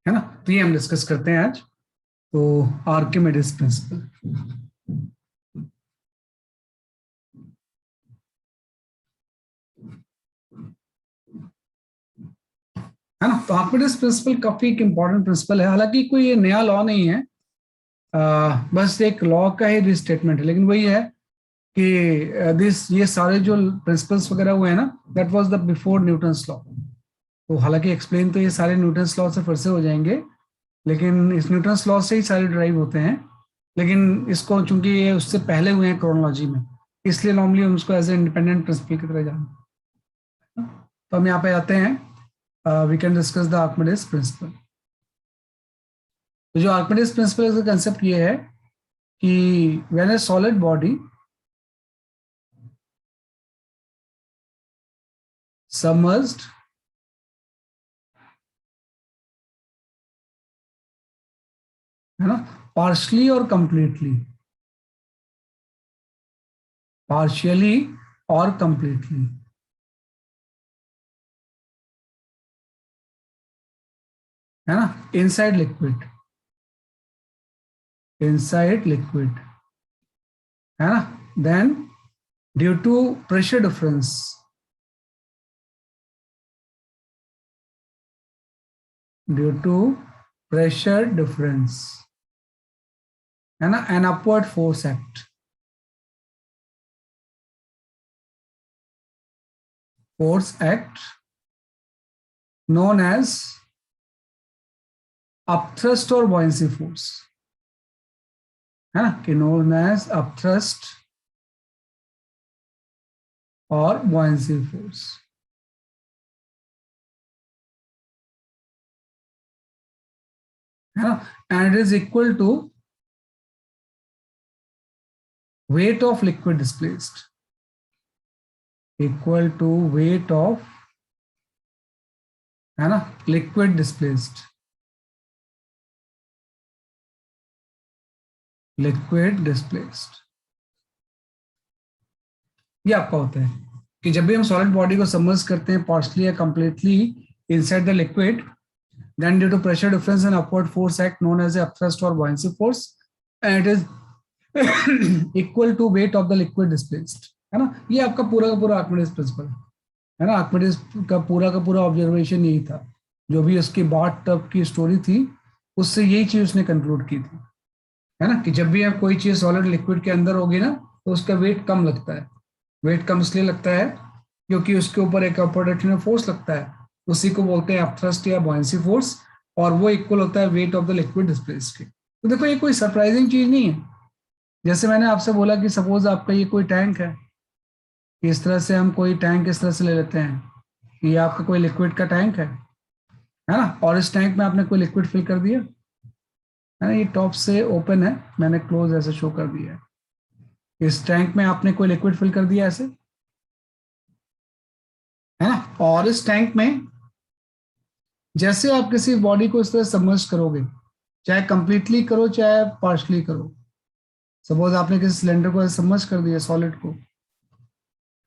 है ना। तो ये हम डिस्कस करते हैं आज। तो आर्किमिडीज प्रिंसिपल, है ना। तो आर्किमिडीज प्रिंसिपल काफी एक इंपॉर्टेंट प्रिंसिपल है, हालांकि कोई ये नया लॉ नहीं है, बस एक लॉ का ही रिस्टेटमेंट है, लेकिन वही है कि दिस ये सारे जो प्रिंसिपल्स वगैरह हुए हैं ना, that was the before Newton's law. तो हालांकि एक्सप्लेन तो ये सारे न्यूटन्स लॉ से फिर से हो जाएंगे, लेकिन इस न्यूटन्स लॉ से ही सारे ड्राइव होते हैं, लेकिन इसको चूंकि ये उससे पहले हुए हैं क्रोनोलॉजी में, इसलिए नॉर्मली हम उसको एज ए इंडिपेंडेंट प्रिंसिपल की तरह जानते हैं। तो हम यहाँ पे आते हैं, we can discuss the Archimedes principle. तो जो आर्किमिडीज प्रिंसिपल का कंसेप्ट ये है कि when a solid body submerged है ना, पार्शली और कंप्लीटली, पार्शियली और कंप्लीटली, है ना, इनसाइड लिक्विड, इनसाइड लिक्विड, है ना, then due to pressure difference, due to pressure difference, है ना, an upward force act, force act known as upthrust और buoyancy force, है ना, कि known as upthrust और buoyancy force, है ना, and it is equal to weight of liquid displaced, equal to weight of, है ना, liquid displaced, liquid displaced। ये आपका होता है कि जब भी हम सॉलिड बॉडी को सबमर्ज करते हैं पार्शली या completely inside the liquid, then due to pressure difference and upward force act known as a upthrust or buoyancy force, and it is equal to weight of the liquid displaced, है ना। ये आपका पूरा का पूरा Archimedes principal है ना। Archimedes का पूरा ऑब्जर्वेशन यही था, जो भी उसकी बाथ टब की स्टोरी थी उससे यही चीज उसने कंक्लूड की थी, है ना, कि जब भी आप कोई चीज सॉलिड लिक्विड के अंदर होगी ना तो उसका वेट कम लगता है। वेट कम इसलिए लगता है क्योंकि उसके ऊपर एक अपवर्ड फोर्स लगता है, उसी को बोलते हैं अपथ्रस्ट या बॉयंसी फोर्स, और वो इक्वल होता है weight of the liquid displace के। तो देखो ये कोई सरप्राइजिंग चीज नहीं है। जैसे मैंने आपसे बोला कि सपोज आपका ये कोई टैंक है, इस तरह से हम कोई टैंक इस तरह से ले लेते हैं, ये आपका कोई लिक्विड का टैंक है ना, और इस टैंक में आपने कोई लिक्विड फिल कर दिया, है ना, ये टॉप से ओपन है, मैंने क्लोज ऐसे शो कर दिया है। इस टैंक में आपने कोई लिक्विड फिल कर दिया ऐसे, है ना, और इस टैंक में जैसे आप किसी बॉडी को इस तरह सबमर्ज करोगे, चाहे कंप्लीटली करो चाहे पार्शली करो, सपोज आपने किसी सिलेंडर को सबमर्ज कर दिया सॉलिड को,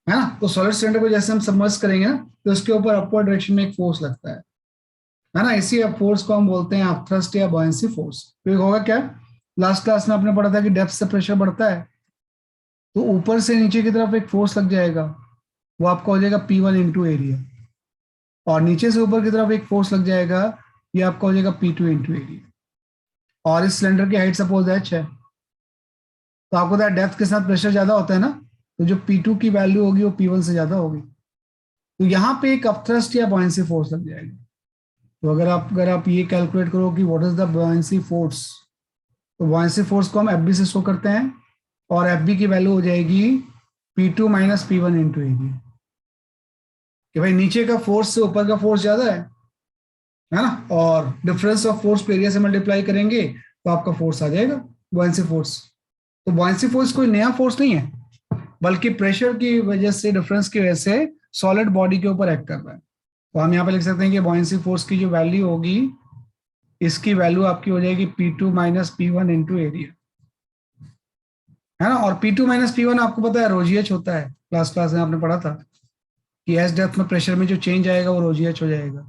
है ना, तो सॉलिड सिलेंडर को जैसे हम सबमर्ज करेंगे ना तो उसके ऊपर अपवर्ड डायरेक्शन में एक फोर्स लगता है ना, इसी फोर्स को हम बोलते हैं अपथ्रस्ट या बॉयंसी फोर्स। तो होगा क्या, लास्ट क्लास में आपने पढ़ा था कि डेप्थ से प्रेशर बढ़ता है तो ऊपर से नीचे की तरफ एक फोर्स लग जाएगा, वो आपका हो जाएगा P1 इंटू एरिया, और नीचे से ऊपर की तरफ एक फोर्स लग जाएगा, ये आपका हो जाएगा P2 इंटू एरिया। और इस सिलेंडर की हाइट सपोज h है, तो आपको पता है डेप्थ के साथ प्रेशर ज्यादा होता है ना, तो जो P2 की वैल्यू होगी वो P1 से ज्यादा होगी, तो यहाँ पे एक अपथ्रस्ट या बॉयंसी फोर्स लग जाएगा। तो अगर आप ये कैलकुलेट करो कि what is the buoyancy force, तो बॉयंसी फोर्स को हम एफ से शो करते हैं, और एफ की वैल्यू हो जाएगी P2 minus P1 into area, कि भाई नीचे का फोर्स से ऊपर का फोर्स ज्यादा है ना, और डिफरेंस ऑफ फोर्स पे एरिया से मल्टीप्लाई करेंगे तो आपका फोर्स आ जाएगा बॉयंसी फोर्स। तो बॉयंसी फोर्स कोई नया फोर्स नहीं है, बल्कि प्रेशर की वजह से, डिफरेंस की वजह से सॉलिड बॉडी के ऊपर एक्ट कर रहा है। तो हम यहाँ पे लिख सकते हैं कि बॉयंसी फोर्स की जो वैल्यू होगी, इसकी वैल्यू आपकी हो जाएगी P2 minus P1 into area, है ना। और P2 माइनस P1 आपको पता है ρgh होता है, क्लास में आपने पढ़ा था कि एस डेप्थ में प्रेशर में जो चेंज आएगा वो ρgh हो जाएगा।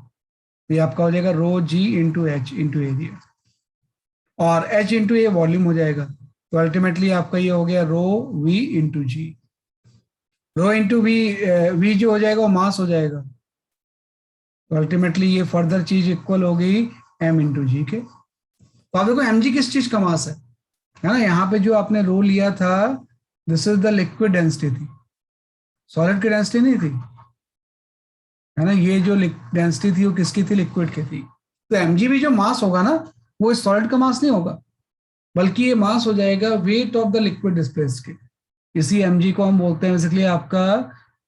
तो ये आपका हो जाएगा rho G into H into area, और एच इंटू ए वॉल्यूम हो जाएगा, तो अल्टीमेटली आपका ये हो गया rho V into G. Rho into V, V जो हो जाएगा वो मास हो जाएगा, तो अल्टीमेटली ये फर्दर चीज इक्वल हो गई एम इंटू जी के। तो आप देखो एम जी किस चीज का मास है ना, यहाँ पे जो आपने रो लिया था, this is the liquid density थी, सॉलिड की डेंसिटी नहीं थी, है ना। ये जो डेंसिटी थी वो किसकी थी, लिक्विड की थी। तो एमजी भी जो मास होगा ना, वो सॉलिड का मास नहीं होगा, बल्कि ये मास हो जाएगा wait of the liquid displace के। इसी एमजी को हम बोलते हैं बेसिकली आपका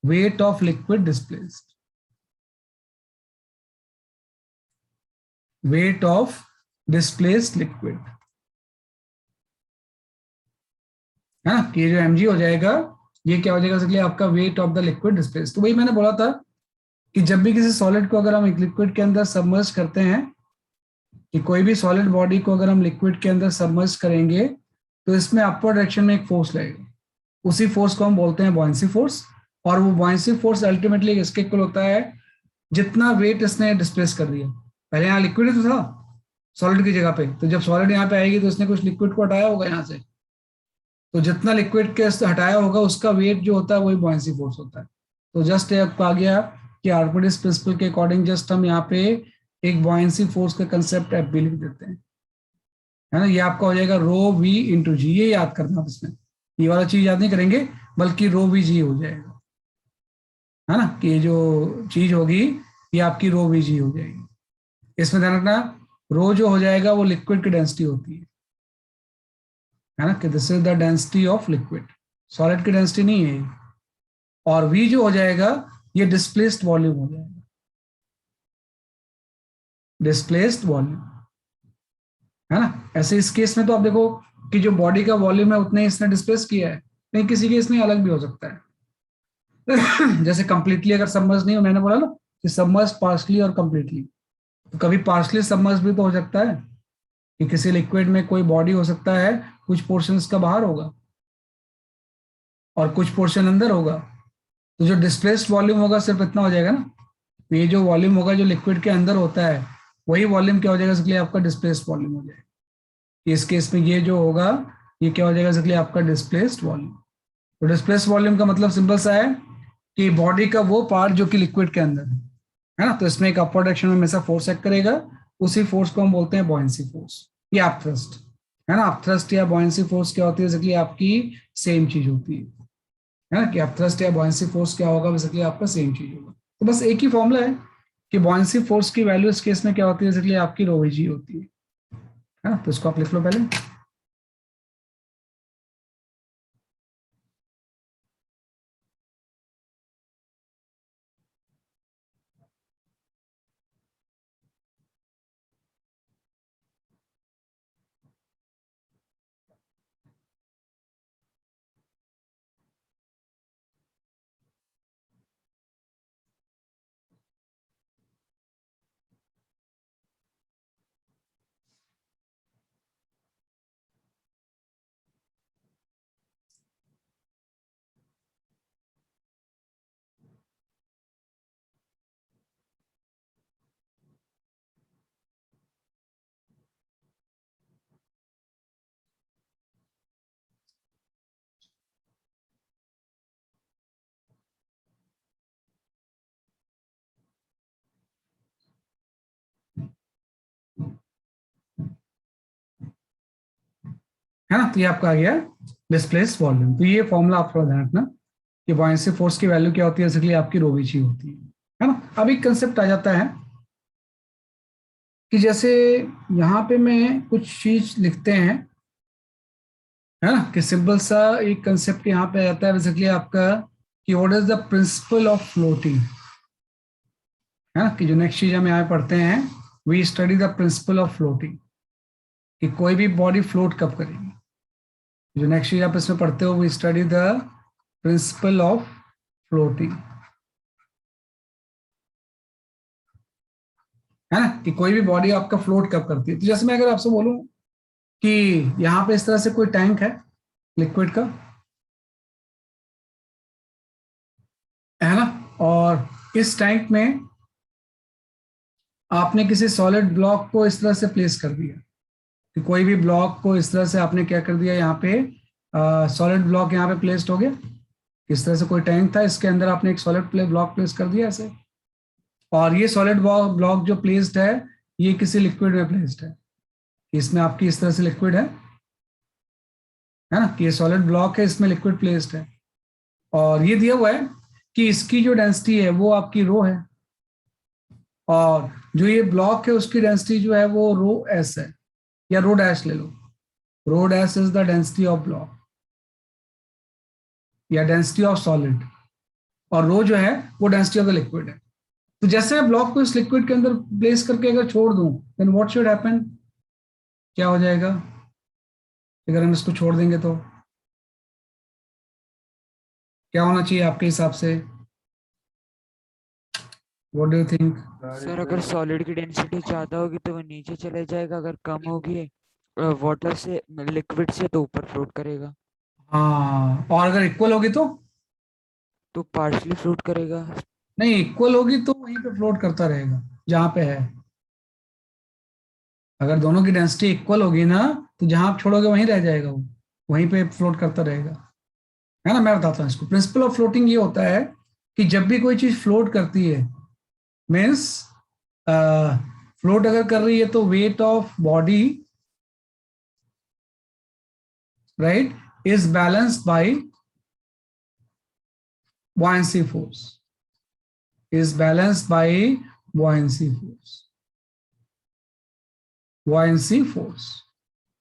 weight of liquid displaced, weight of displaced liquid, है ना। ये जो एमजी हो जाएगा, ये क्या हो जाएगा बेसिकली आपका wait of the liquid displaced. तो वही मैंने बोला था कि जब भी किसी सॉलिड को अगर हम एक लिक्विड के अंदर सबमर्ज करते हैं, कि कोई भी सॉलिड बॉडी को अगर हम लिक्विड के अंदर सबमर्ज करेंगे, तो इसमें अपवर्ड डायरेक्शन में एक फोर्स लगेगा, उसी फोर्स को हम बोलते हैं बॉयंसी फोर्स। और वो बॉयंसी फोर्स अल्टीमेटली इसके इक्वल होता है जितना वेट इसने डिस्प्लेस कर दिया। पहले यहाँ लिक्विड तो था सॉलिड की जगह पे, तो जब सॉलिड यहाँ पे आएगी तो इसने कुछ लिक्विड को हटाया होगा यहाँ से, तो जितना लिक्विड के हटाया होगा उसका वेट जो होता है वही बॉयंसी फोर्स होता है। तो जस्ट आपको आ गया कि आर्किमिडीज प्रिंसिपल के अकॉर्डिंग जस्ट हम यहाँ पे एक बॉयंसी फोर्स का कंसेप्ट एफ भी लिख देते हैं, है ना। ये आपका हो जाएगा रो वी इंटू जी, ये याद करना आप इसमें, ये वाला चीज याद नहीं करेंगे, बल्कि रो वी जी हो जाएगा, है ना। कि ये जो चीज होगी ये आपकी रो वी जी हो जाएगी। इसमें ध्यान रखना, रो जो हो जाएगा वो लिक्विड की डेंसिटी होती है ना, कि this is the density of liquid, solid की डेंसिटी नहीं है। और वी जो हो जाएगा ये डिस्प्लेस्ड वॉल्यूम हो जाएगा, डिस्प्लेस्ड वॉल्यूम, है ना। ऐसे इस केस में तो आप देखो कि जो बॉडी का वॉल्यूम है उतने इसने डिस्प्लेस किया है, लेकिन किसी केस में अलग भी हो सकता है। जैसे कंप्लीटली अगर सबमर्ज नहीं हो, मैंने बोला ना कि सबमर्ज पार्शली और कंप्लीटली, तो कभी पार्शली सबमर्ज भी तो हो सकता है कि किसी लिक्विड में कोई बॉडी हो सकता है, कुछ पोर्शन का बाहर होगा और कुछ पोर्शन अंदर होगा, तो जो डिस्प्लेस्ड वॉल्यूम होगा सिर्फ इतना हो जाएगा ना। तो ये जो वॉल्यूम होगा जो लिक्विड के अंदर होता है, वही वॉल्यूम क्या हो जाएगा, इसलिए आपका डिस्प्लेस्ड वॉल्यूम हो जाएगा। इस केस में ये जो होगा ये क्या हो जाएगा, इसलिए आपका डिस्प्लेस्ड वॉल्यूम। तो डिस्प्लेस्ड वॉल्यूम का मतलब सिंपल सा है कि बॉडी का वो पार्ट जो कि लिक्विड के अंदर है ना, तो इसमें एक अपवर्ड डायरेक्शन में हमेशा फोर्स एक्ट करेगा, उसी फोर्स को हम बोलते हैं बॉयंसी फोर्स या अपथ्रस्ट, है ना। अपथ्रस्ट या बॉयंसी फोर्स क्या होती है, बेसिकली आपकी सेम चीज होती है ना, कि अपथ्रस्ट या बॉयंसी फोर्स क्या होगा, बेसिकली आपका सेम चीज होगा। तो बस एक ही फॉर्मूला है कि बॉयंसी फोर्स की वैल्यू इस केस में क्या होती है, बेसिकली आपकी रो जी होती है ना। तो इसको आप लिख लो पहले। है ना, तो ये आपका आ गया डिस्प्लेस वॉल्यूम। तो ये फॉर्मूला आप थोड़ा ध्यान रखना कि बॉयंसी फोर्स की वैल्यू क्या होती है, बेसिकली आपकी रो वी जी होती है ना। अब एक कंसेप्ट आ जाता है कि जैसे यहाँ पे मैं कुछ चीज लिखते हैं, है ना, कि सिंपल सा एक कंसेप्ट यहाँ पे आता है बेसिकली आपका कि what is the principle of floating, है ना। कि जो नेक्स्ट चीज हम यहाँ पढ़ते हैं, we study the principle of floating, कि कोई भी बॉडी फ्लोट कब करेगी। जो नेक्स्ट चीज आप इसमें पढ़ते हो, we study the principle of floating, है ना, कि कोई भी बॉडी आपका फ्लोट कब करती है। तो जैसे मैं अगर आपसे बोलूं कि यहाँ पे इस तरह से कोई टैंक है लिक्विड का, है ना, और इस टैंक में आपने किसी सॉलिड ब्लॉक को इस तरह से प्लेस कर दिया कि कोई भी ब्लॉक को इस तरह से आपने क्या कर दिया, यहाँ पे सॉलिड ब्लॉक यहाँ पे प्लेस्ड हो गया। इस तरह से कोई टैंक था, इसके अंदर आपने एक सॉलिड ब्लॉक प्लेस कर दिया ऐसे, और ये सॉलिड ब्लॉक जो प्लेस्ड है ये किसी लिक्विड में प्लेस्ड है। इसमें आपकी इस तरह से लिक्विड है ना, कि ये सॉलिड ब्लॉक है, इसमें लिक्विड प्लेस्ड है, और ये दिया हुआ है कि इसकी जो डेंसिटी है वो आपकी रो है, और जो ये ब्लॉक है उसकी डेंसिटी जो है वो रो एस है, या रो डैश ले लो। Rho dash is the density of block या डेंसिटी ऑफ सॉलिड, और रो जो है वो डेंसिटी ऑफ द लिक्विड है। तो जैसे मैं ब्लॉक को इस लिक्विड के अंदर प्लेस करके अगर छोड़ दूं, देन व्हाट शुड हैपन, क्या हो जाएगा अगर हम इसको छोड़ देंगे तो क्या होना चाहिए आपके हिसाब से? What do you think? Sir अगर सॉलिड की डेंसिटी ज्यादा होगी तो वो नीचे चले जाएगा, अगर कम होगी वाटर से लिक्विड से तो ऊपर फ्लोट करेगा। हाँ, और अगर इक्वल होगी तो पार्शली फ्लोट करेगा। नहीं, इक्वल होगी तो वहीं पे फ्लोट करता रहेगा जहां पे है। अगर दोनों की डेंसिटी इक्वल होगी ना, तो जहां आप छोड़ोगे वहीं रह जाएगा वो, वहीं पे फ्लोट करता रहेगा, है ना। मैं बताता हूँ इसको, प्रिंसिपल ऑफ फ्लोटिंग ये होता है कि जब भी कोई चीज फ्लोट करती है, मीन्स फ्लोट अगर कर रही है तो weight of body, right, is balanced bye buoyancy force, is balanced by buoyancy force, buoyancy force।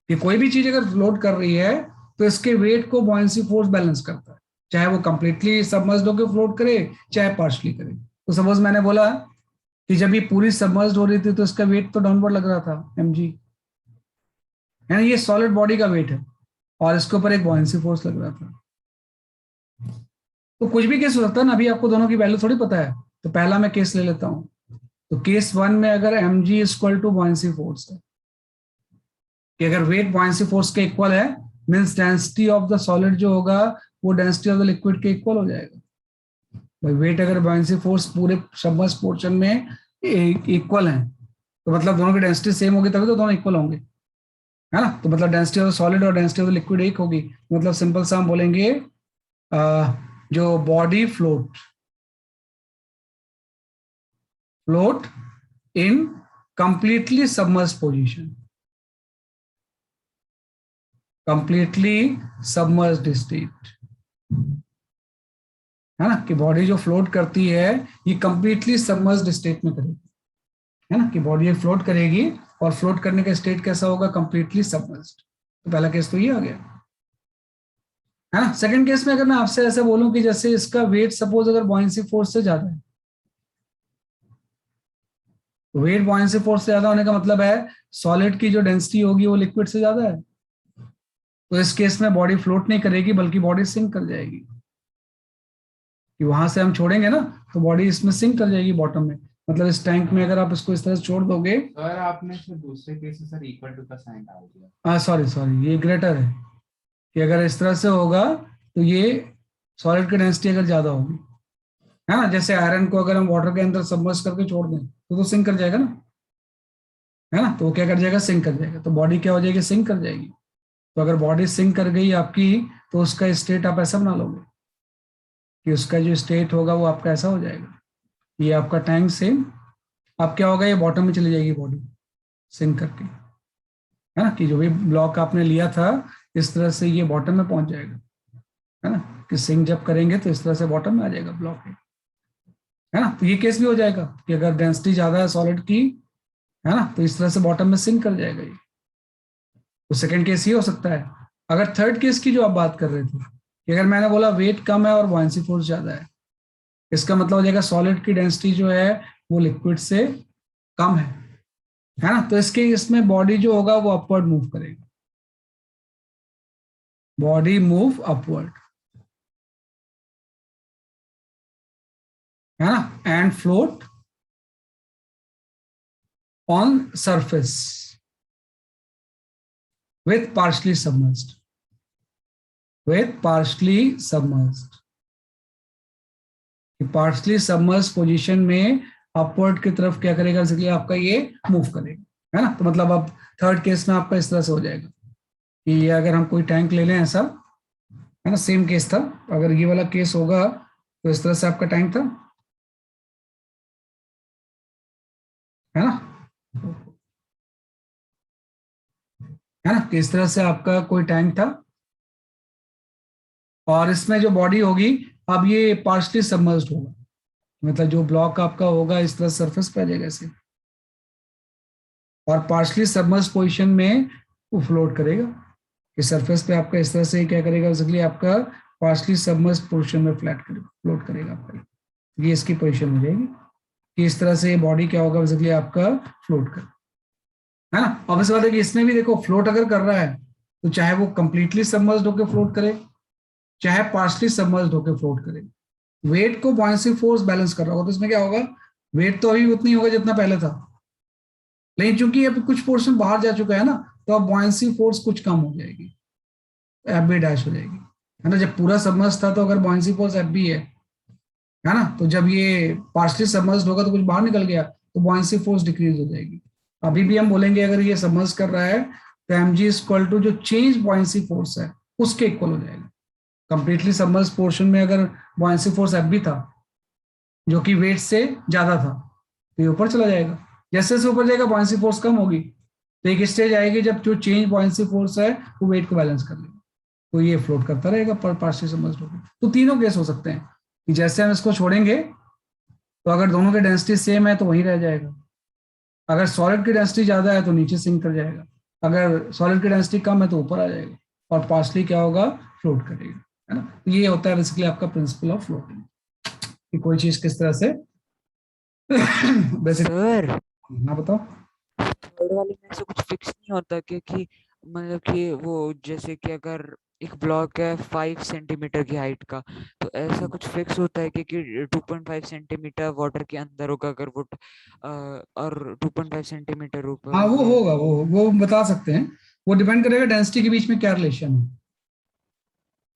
कि कोई भी चीज अगर फ्लोट कर रही है तो इसके वेट को buoyancy फोर्स बैलेंस करता है, चाहे वो कंप्लीटली सबमर्ज्ड होकर फ्लोट करे चाहे पार्शली करे। तो सपोज मैंने बोला कि जब ये पूरी सबमर्ज्ड हो रही थी तो इसका वेट तो डाउनवर्ड लग रहा था mg, है ना, ये सॉलिड बॉडी का वेट है, और इसके ऊपर एक buoyancy फोर्स लग रहा था। तो कुछ भी केस हो सकता है ना, अभी आपको दोनों की वैल्यू थोड़ी पता है, तो पहला मैं केस ले लेता हूं। तो केस 1 में अगर mg equal to buoyancy force है, कि अगर वेट buoyancy फोर्स के इक्वल है, means density of the solid जो होगा वो डेंसिटी ऑफ द लिक्विड के इक्वल हो जाएगा। भाई वेट अगर buoyancy फोर्स पूरे सबमर्ज्ड पोर्शन में इक्वल है, तो मतलब दोनों की डेंसिटी सेम होगी तभी तो दोनों इक्वल होंगे, है ना। तो मतलब डेंसिटी ऑफ द सॉलिड और डेंसिटी ऑफ द लिक्विड एक होगी, मतलब सिंपल सा हम बोलेंगे जो body float in completely submerged position, completely submerged state, है ना, कि बॉडी जो फ्लोट करती है ये कंप्लीटली सबमर्ज्ड स्टेट में करेगी, है ना, कि बॉडी फ्लोट करेगी और फ्लोट करने का स्टेट कैसा होगा, कंप्लीटली सबमर्ज्ड। तो पहला केस तो ये आ गया, है ना। सेकंड केस में अगर मैं आपसे ऐसे बोलूं कि जैसे इसका वेट सपोज अगर buoyancy फोर्स से ज्यादा है, वेट buoyancy फोर्स से ज्यादा होने का मतलब है सॉलिड की जो डेंसिटी होगी वो लिक्विड से ज्यादा है, तो इस केस में बॉडी फ्लोट नहीं करेगी बल्कि बॉडी सिंक कर जाएगी, कि वहां से हम छोड़ेंगे ना तो बॉडी इसमें सिंक कर जाएगी बॉटम में। मतलब इस टैंक में अगर आप इसको इस तरह से छोड़ दोगे, सर आपने फिर दूसरे केस से सर इक्वल टू का साइन डाल दिया। हाँ सॉरी सॉरी, ये ग्रेटर है, कि अगर इस तरह से होगा तो ये सॉलिड की डेंसिटी अगर ज्यादा होगी, है ना, जैसे आयरन को अगर हम वाटर के अंदर सबमर्ज करके छोड़ दें तो सिंक कर जाएगा ना, है ना। तो वो क्या कर जाएगा, सिंक कर जाएगा, तो बॉडी क्या हो जाएगी, सिंक कर जाएगी। तो अगर बॉडी सिंक कर गई आपकी, तो उसका स्टेट आप ऐसा बना लोगे कि उसका जो स्टेट होगा वो आपका ऐसा हो जाएगा, ये आपका टैंक सेम, अब क्या होगा, ये बॉटम में चली जाएगी बॉडी सिंक करके, है ना, कि जो भी ब्लॉक आपने लिया था इस तरह से ये बॉटम में पहुंच जाएगा, है ना, कि सिंक जब करेंगे तो इस तरह से बॉटम में आ जाएगा ब्लॉक, है ना। तो ये केस भी हो जाएगा कि अगर डेंसिटी ज्यादा है सॉलिड की, है ना, तो इस तरह से बॉटम में सिंक कर जाएगा ये। तो सेकंड केस ये हो सकता है। अगर थर्ड केस की जो आप बात कर रहे थे कि अगर मैंने बोला वेट कम है और buoyancy फोर्स ज्यादा है, इसका मतलब हो जाएगा सॉलिड की डेंसिटी जो है वो लिक्विड से कम है ना। तो इसके इसमें बॉडी जो होगा वो अपवर्ड मूव करेगा, बॉडी मूव अपवर्ड, है ना, and float on surface with partially submerged, with partially submerged position में अपवर्ड की तरफ क्या करेगा, बेसिकली आपका ये मूव करेगा, है ना। तो मतलब अब थर्ड केस में आपका इस तरह से हो जाएगा कि अगर हम कोई टैंक ले लें ऐसा, है ना, सेम केस था, अगर ये वाला केस होगा तो इस तरह से आपका टैंक था, है ना, है ना, कि इस तरह से आपका कोई टैंक था और इसमें जो बॉडी होगी, अब ये पार्शली सबमर्ज्ड होगा, मतलब जो ब्लॉक आपका होगा इस तरह सरफेस पे आ जाएगा ऐसे, और पार्शली सबमर्ज्ड पोजीशन में वो फ्लोट करेगा कि सरफेस पे आपका इस तरह से क्या करेगा, बेसिकली आपका पार्शली सबमर्ज्ड पोजीशन में फ्लोट करेगा आपका, ये इसकी पोजीशन हो जाएगी कि इस तरह से ये बॉडी क्या होगा, बेसिकली आपका फ्लोट कर, है ना। ऑब्वियस बात है कि इसमें भी देखो फ्लोट अगर कर रहा है तो चाहे वो कंप्लीटली सबमर्ज्ड होकर फ्लोट करे, चाहे पार्शली सबमर्ज्ड होकर फ्लोट करे, वेट को बॉयंसी फोर्स बैलेंस कर रहा होगा, तो इसमें क्या होगा, वेट तो अभी उतनी होगा जितना पहले था, लेकिन चूंकि अब कुछ पोर्शन बाहर जा चुका है ना, तो अब बॉयंसी फोर्स कुछ कम हो जाएगी, एफ बी डैश हो जाएगी, है ना। जब पूरा सबमर्ज था तो अगर बॉयंसी फोर्स एफ बी है ना, तो जब ये पार्शली सबमर्ज्ड होगा तो कुछ बाहर निकल गया तो बॉयंसी फोर्स डिक्रीज हो जाएगी। अभी भी हम बोलेंगे अगर ये सबमर्ज कर रहा है तो एम जी इक्वल टू जो चेंज बॉयंसी फोर्स है उसके इक्वल हो जाएगा। कंप्लीटली सबमर्ज पोर्शन में अगर बॉयंसी फोर्स एफ बी था जो कि वेट से ज्यादा था तो ये ऊपर चला जाएगा, जैसे जैसे ऊपर जाएगा बॉयंसी फोर्स कम होगी, तो एक स्टेज आएगी जब जो चेंज बॉयंसी फोर्स है वो वेट को बैलेंस कर लेगा, तो ये फ्लोट करता रहेगा पर पार्शली सबमर्ज्ड होकर। तो तीनों केस हो सकते हैं कि जैसे हम इसको छोड़ेंगे तो अगर दोनों की डेंसिटी सेम है तो वहीं रह जाएगा, अगर सॉलिड की डेंसिटी ज्यादा है तो नीचे सिंक कर जाएगा, अगर सॉलिड की डेंसिटी कम है तो ऊपर आ जाएगा, और पार्शली क्या होगा, फ्लोट करेगा, है ना। तो ये होता है बेसिकली आपका प्रिंसिपल ऑफ फ्लोटिंग, कि कोई चीज किस तरह से बेसिकली। सर हाँ बताओ। थर्ड वाले में ऐसा कुछ फिक्स नहीं होता क्योंकि मतलब कि वो जैसे कि अगर एक ब्लॉक है 5 सेंटीमीटर की हाइट का, तो ऐसा कुछ फिक्स होता है कि 2.5 सेंटीमीटर वाटर के अंदर होगा अगर वो और 2.5 सेंटीमीटर ऊपर हाँ हो वो गया। होगा, वो बता सकते हैं, वो डिपेंड करेगा डेंसिटी के बीच में क्या रिलेशन है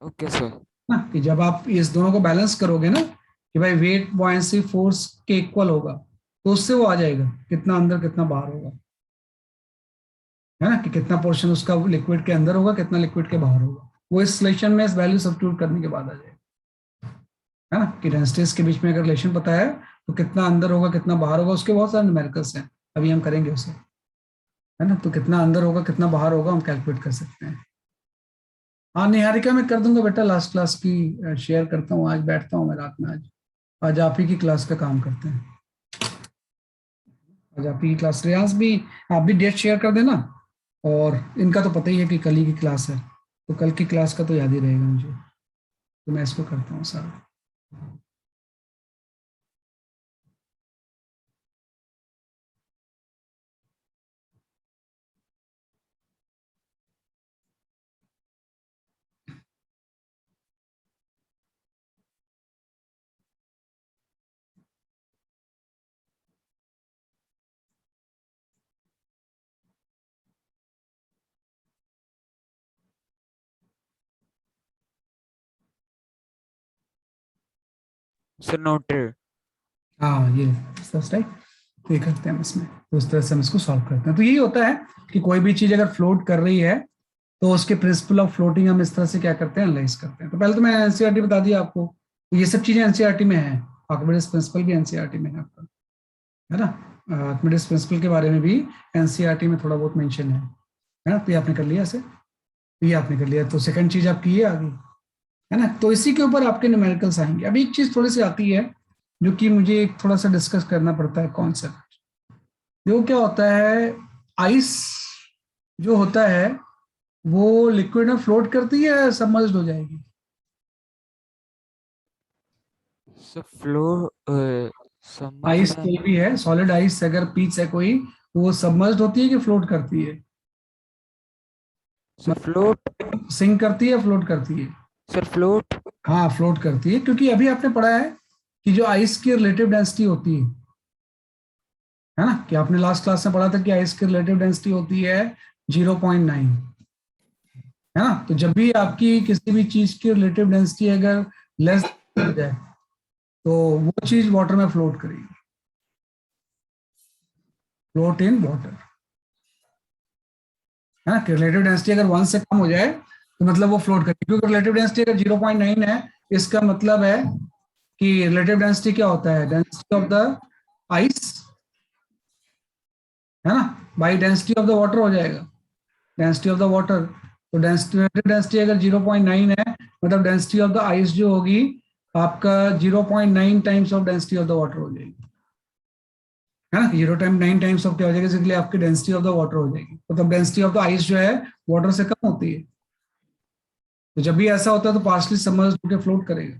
ओके सर। ना, कि जब आप इस दोनों को बैलेंस करोगे ना कि भाई वेट बॉयंसी फोर्स के इक्वल होगा, तो उससे वो आ जाएगा कितना अंदर कितना बाहर होगा, है ना, कि कितना पोर्शन उसका लिक्विड के अंदर होगा कितना लिक्विड के बाहर होगा, वो इस रिलेशन में इस वैल्यू सब्स्टिट्यूट करने के बाद आ जाएगा, है ना, कि डेंसिटीज के बीच में अगर रिलेशन पता है तो कितना अंदर होगा कितना बाहर होगा, उसके बहुत सारे न्यूमेरिकल्स हैं, अभी हम करेंगे उसे, है ना। तो कितना अंदर होगा कितना बाहर होगा हम कैलकुलेट कर सकते हैं। हाँ निहारिका मैं कर दूंगा बेटा, लास्ट क्लास की शेयर करता हूँ, आज बैठता हूँ मैं रात में, आज आज आप ही की क्लास का काम करते हैं, आज आप ही की क्लास, रियाज भी आप भी डेट शेयर कर देना, और इनका तो पता ही है कि कल ही की क्लास है, तो कल की क्लास का तो याद ही रहेगा मुझे, तो मैं इसको करता हूँ सारा। Sir noted. हाँ ये फर्स्ट राइट, तो ये करते हैं हम इसमें, तो इस तरह से हम इसको सॉल्व करते हैं। तो यही होता है कि कोई भी चीज अगर फ्लोट कर रही है तो उसके प्रिंसिपल ऑफ फ्लोटिंग हम इस तरह से क्या करते हैं, एनालाइज करते हैं। तो पहले तो मैं एनसीईआरटी बता दिया आपको, तो ये सब चीजें एनसीईआरटी में है, आर्किमिडीज प्रिंसिपल भी एनसीईआरटी में है आपका, है ना। आर्किमिडीज प्रिंसिपल के बारे में भी एनसीईआरटी में थोड़ा बहुत मेंशन है ना। तो ये आपने कर लिया ऐसे, तो ये आपने कर लिया, तो सेकंड चीज आपकी ये आ गई, है ना। तो इसी के ऊपर आपके न्यूमेरिकल्स आएंगे। अभी एक चीज थोड़ी सी आती है जो कि मुझे एक थोड़ा सा डिस्कस करना पड़ता है, कॉन्सेप्ट जो क्या होता है, आइस जो होता है वो लिक्विड में फ्लोट करती है या सबमर्ज्ड हो जाएगी। सर फ्लो समझ आइस में। कोई भी है, सॉलिड आइस अगर पीच है कोई, तो वो सबमर्ज्ड होती है कि फ्लोट करती है, सर फ्लोट। सिंक करती है फ्लोट करती है। Sir float. हाँ फ्लोट करती है, क्योंकि अभी आपने पढ़ा है कि जो आइस की रिलेटिव डेंसिटी होती है ना, कि आपने लास्ट क्लास में पढ़ा था कि आइस की रिलेटिव डेंसिटी होती है 0.9, है ना। तो जब भी आपकी किसी भी चीज की रिलेटिव डेंसिटी अगर लेस हो जाए तो वो चीज वाटर में फ्लोट करेगी, फ्लोट इन वाटर, है ना। रिलेटिव डेंसिटी अगर 1 से कम हो जाए तो मतलब वो फ्लोट करेगी, क्योंकि रिलेटिव डेंसिटी अगर 0.9 है, इसका मतलब है कि रिलेटिव डेंसिटी क्या होता है, डेंसिटी ऑफ द आइस, है ना, by density of the water हो जाएगा, डेंसिटी ऑफ द वाटर। तो डेंसिटी अगर 0.9 है, मतलब डेंसिटी ऑफ द आइस जो होगी आपका 0.9 times of density of the water हो जाएगी, है ना। 0.9 टाइम्स ऑफ क्या हो जाएगी, इसलिए आपकी डेंसिटी ऑफ द वाटर हो जाएगी, मतलब डेंसिटी ऑफ द आइस जो है वाटर से कम होती है। तो जब भी ऐसा होता है तो पार्शली सबमर्ज्ड होकर फ्लोट करेगा,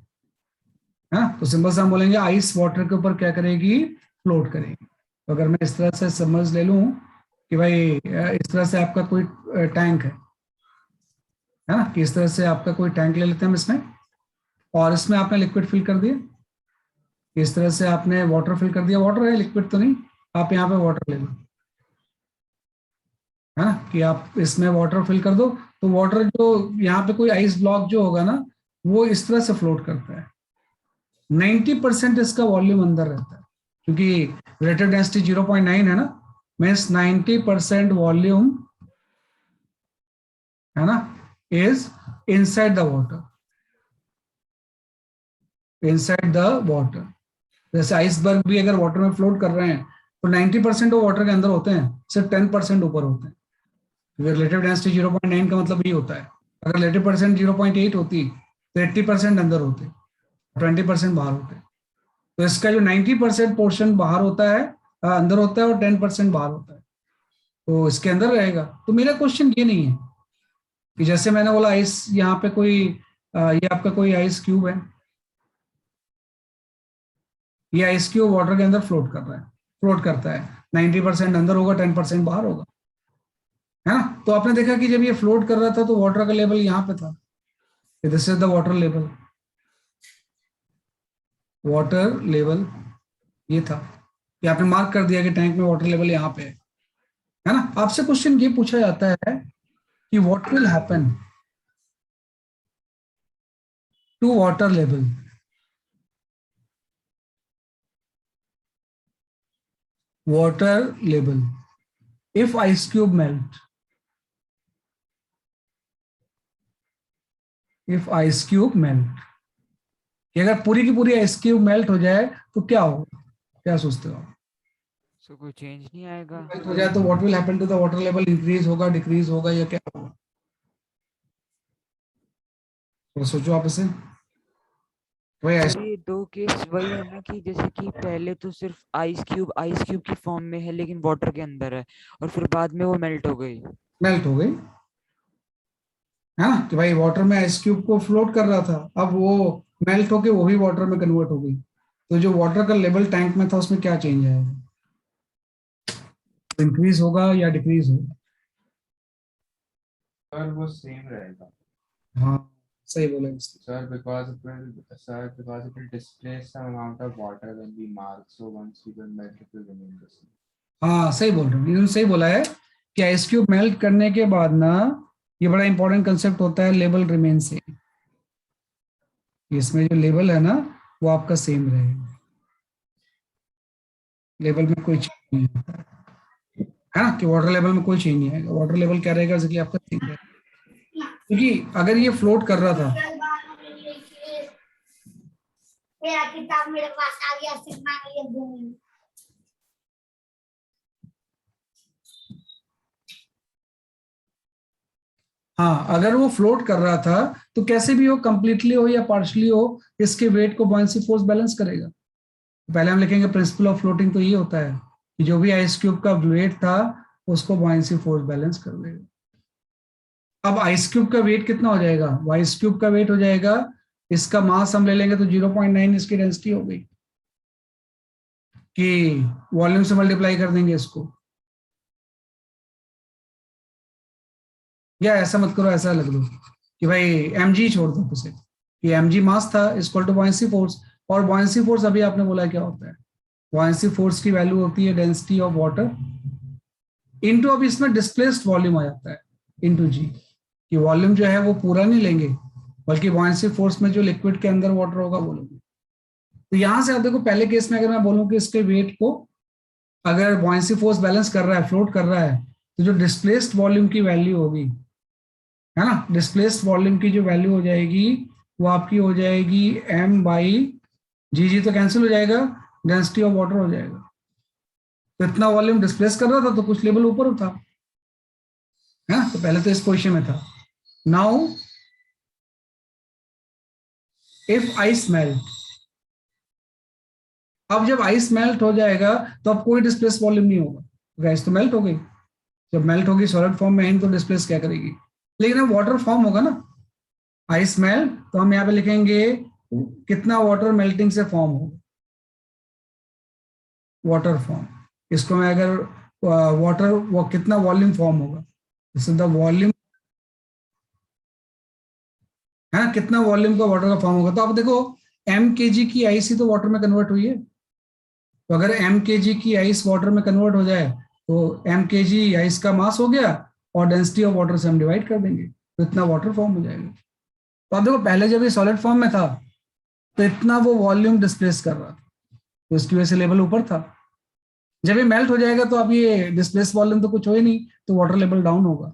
है ना। तो सिंपल से हम बोलेंगे आइस वाटर के ऊपर क्या करेगी, फ्लोट करेगी। तो अगर मैं इस तरह से समझ ले लूं कि भाई इस तरह से आपका कोई टैंक है ना, कि इस तरह से आपका कोई टैंक ले लेते हैं हम इसमें, और इसमें आपने लिक्विड फिल कर दिया, इस तरह से आपने वाटर फिल कर दिया, वाटर है लिक्विड तो नहीं, आप यहाँ पे वाटर ले लो, है ना, कि आप इसमें वाटर फिल कर दो। तो वाटर जो यहाँ पे कोई आइस ब्लॉक जो होगा ना, वो इस तरह से फ्लोट करता है, 90% इसका वॉल्यूम अंदर रहता है, क्योंकि रिलेटिव डेंसिटी 0.9 है ना, मीन्स 90% वॉल्यूम, है ना, is inside the water, inside the water. जैसे आइसबर्ग भी अगर वाटर में फ्लोट कर रहे हैं तो 90% वो वाटर के अंदर होते हैं, सिर्फ 10% ऊपर होते हैं। रिलेटिव डेंसिटी 0.9 का मतलब ये होता है। अगर रिलेटिव परसेंट 0.8 होती तो 80% अंदर होते, 20% बाहर होते। तो इसका जो 90% पोर्शन बाहर होता है, अंदर होता है, और 10% बाहर होता है, तो इसके अंदर रहेगा। तो मेरा क्वेश्चन ये नहीं है कि जैसे मैंने बोला आइस यहाँ पे कोई ये आपका कोई आइस क्यूब है, ये आइस क्यूब वाटर के अंदर फ्लोट कर रहा है, फ्लोट करता है, 90% अंदर होगा, 10% बाहर होगा, है ना। तो आपने देखा कि जब ये फ्लोट कर रहा था तो वाटर का लेवल यहाँ पे था, this is the water level, water level ये था, कि आपने मार्क कर दिया कि टैंक में वाटर लेवल यहाँ पे है ना। आपसे क्वेश्चन ये पूछा जाता है कि what will happen to water level, water level if ice cube melt, if ice cube melt, कि अगर पूरी की पूरी आइस क्यूब मेल्ट हो जाए तो क्या होगा, क्या सोचते हो। सो कोई चेंज नहीं आएगा। मेल्ट हो जाए तो what will happen to the water level, increase होगा, डिक्रीज होगा, या क्या होगा, तो सोचो आप इसे। वही सर ये दो केस वही है ना कि जैसे कि पहले तो सिर्फ आइस क्यूब की फॉर्म में है लेकिन वाटर के अंदर है, और फिर बाद में वो मेल्ट हो गई। मेल्ट हो गई, है ना, कि भाई वाटर में आइस क्यूब को फ्लोट कर रहा था, अब वो मेल्ट होके वो भी वाटर में कन्वर्ट हो गई, तो जो वाटर का लेवल टैंक में था उसमें क्या चेंज आएगा, इंक्रीज होगा या डिक्रीज होगा। सर वो सेम रहेगा। हाँ सही बोला इसने। Sir, because it will displace some amount of water when we mark. So once we will melt, it will remain the same. हाँ सही बोल रहे हो, इन्होंने सही बोला है कि आइस क्यूब मेल्ट करने के बाद ना, ये बड़ा इंपॉर्टेंट कंसेप्ट होता है, लेवल रिमेन सेम, इसमें जो लेवल है ना वो आपका सेम रहेगा, लेवल में कोई चेंज नहीं होता है ना, कि वाटर लेवल में कोई चेंज नहीं आएगा, वाटर लेवल क्या रहेगा इसलिए आपका सेम रहेगा, क्योंकि अगर ये फ्लोट कर रहा था, मेरा किताब मेरे पास आ गया, सिर्फ मैं ये दूंगी। हाँ अगर वो फ्लोट कर रहा था तो कैसे भी हो, कंप्लीटली हो या पार्शली हो, इसके वेट को बॉयंसी फोर्स बैलेंस करेगा। पहले हम लिखेंगे प्रिंसिपल ऑफ फ्लोटिंग, तो ये होता है कि जो भी आइस क्यूब का वेट था उसको बॉयंसी फोर्स बैलेंस कर देगा। अब आइस क्यूब का वेट कितना हो जाएगा, आइस क्यूब का वेट हो जाएगा, इसका मास हम ले लेंगे तो 0.9 इसकी डेंसिटी हो गई, कि वॉल्यूम से मल्टीप्लाई कर देंगे इसको, या ऐसा मत करो, ऐसा लग दो कि भाई mg छोड़ दो उसे, कि mg मास था इक्वल टू बॉयंसी फोर्स, और बॉयंसी फोर्स अभी आपने बोला क्या होता है, बॉयंसी फोर्स की वैल्यू होती है डेंसिटी ऑफ वाटर इनटू, अब इसमें डिस्प्लेस्ड वॉल्यूम आ जाता है, इनटू जी, कि वॉल्यूम जो है वो पूरा नहीं लेंगे बल्कि बॉयंसी फोर्स में जो लिक्विड के अंदर वाटर होगा वो लेंगे। तो यहां से आप देखो, पहले केस में अगर मैं बोलूं कि इसके वेट को अगर बॉयंसी फोर्स बैलेंस कर रहा है, फ्लोट कर रहा है, तो जो डिस्प्लेस्ड वॉल्यूम की वैल्यू होगी, है ना, डिस्प्लेस्ड वॉल्यूम की जो वैल्यू हो जाएगी वो आपकी हो जाएगी m बाई जी तो कैंसिल हो जाएगा, डेंसिटी ऑफ वाटर हो जाएगा। तो इतना वॉल्यूम डिस्प्लेस कर रहा था तो कुछ लेवल ऊपर था, है ना, तो पहले तो इस पोजीशन में था। नाउ इफ आइस मेल्ट, अब जब आइस मेल्ट हो जाएगा तो अब कोई डिस्प्लेस वॉल्यूम नहीं होगा, आइस तो मेल्ट हो गई। जब मेल्ट होगी सॉलिड फॉर्म में है तो डिस्प्लेस क्या करेगी, लेकिन अब वाटर फॉर्म होगा ना, आइस मेल्ट, तो हम यहाँ पे लिखेंगे कितना वाटर मेल्टिंग से फॉर्म होगा, वाटर फॉर्म। इसको मैं अगर वाटर वो कितना वॉल्यूम फॉर्म होगा, दिस इज द वॉल्यूम, है ना, कितना वॉल्यूम का वाटर का फॉर्म होगा। तो आप देखो m kg की आइस ही तो वाटर में कन्वर्ट हुई है, तो अगर m kg की आइस वाटर में कन्वर्ट हो जाए तो m kg आइस का मास हो गया और डेंसिटी ऑफ वाटर से हम डिवाइड कर देंगे तो इतना वाटर फॉर्म हो जाएगा। तो आप देखो पहले जब ये सॉलिड फॉर्म में था तो इतना वो वॉल्यूम डिस्प्लेस कर रहा था, तो इसकी वजह से लेवल ऊपर था। जब ये मेल्ट हो जाएगा तो अब ये डिस्प्लेस वॉल्यूम तो कुछ हो ही नहीं, तो वाटर लेवल डाउन होगा।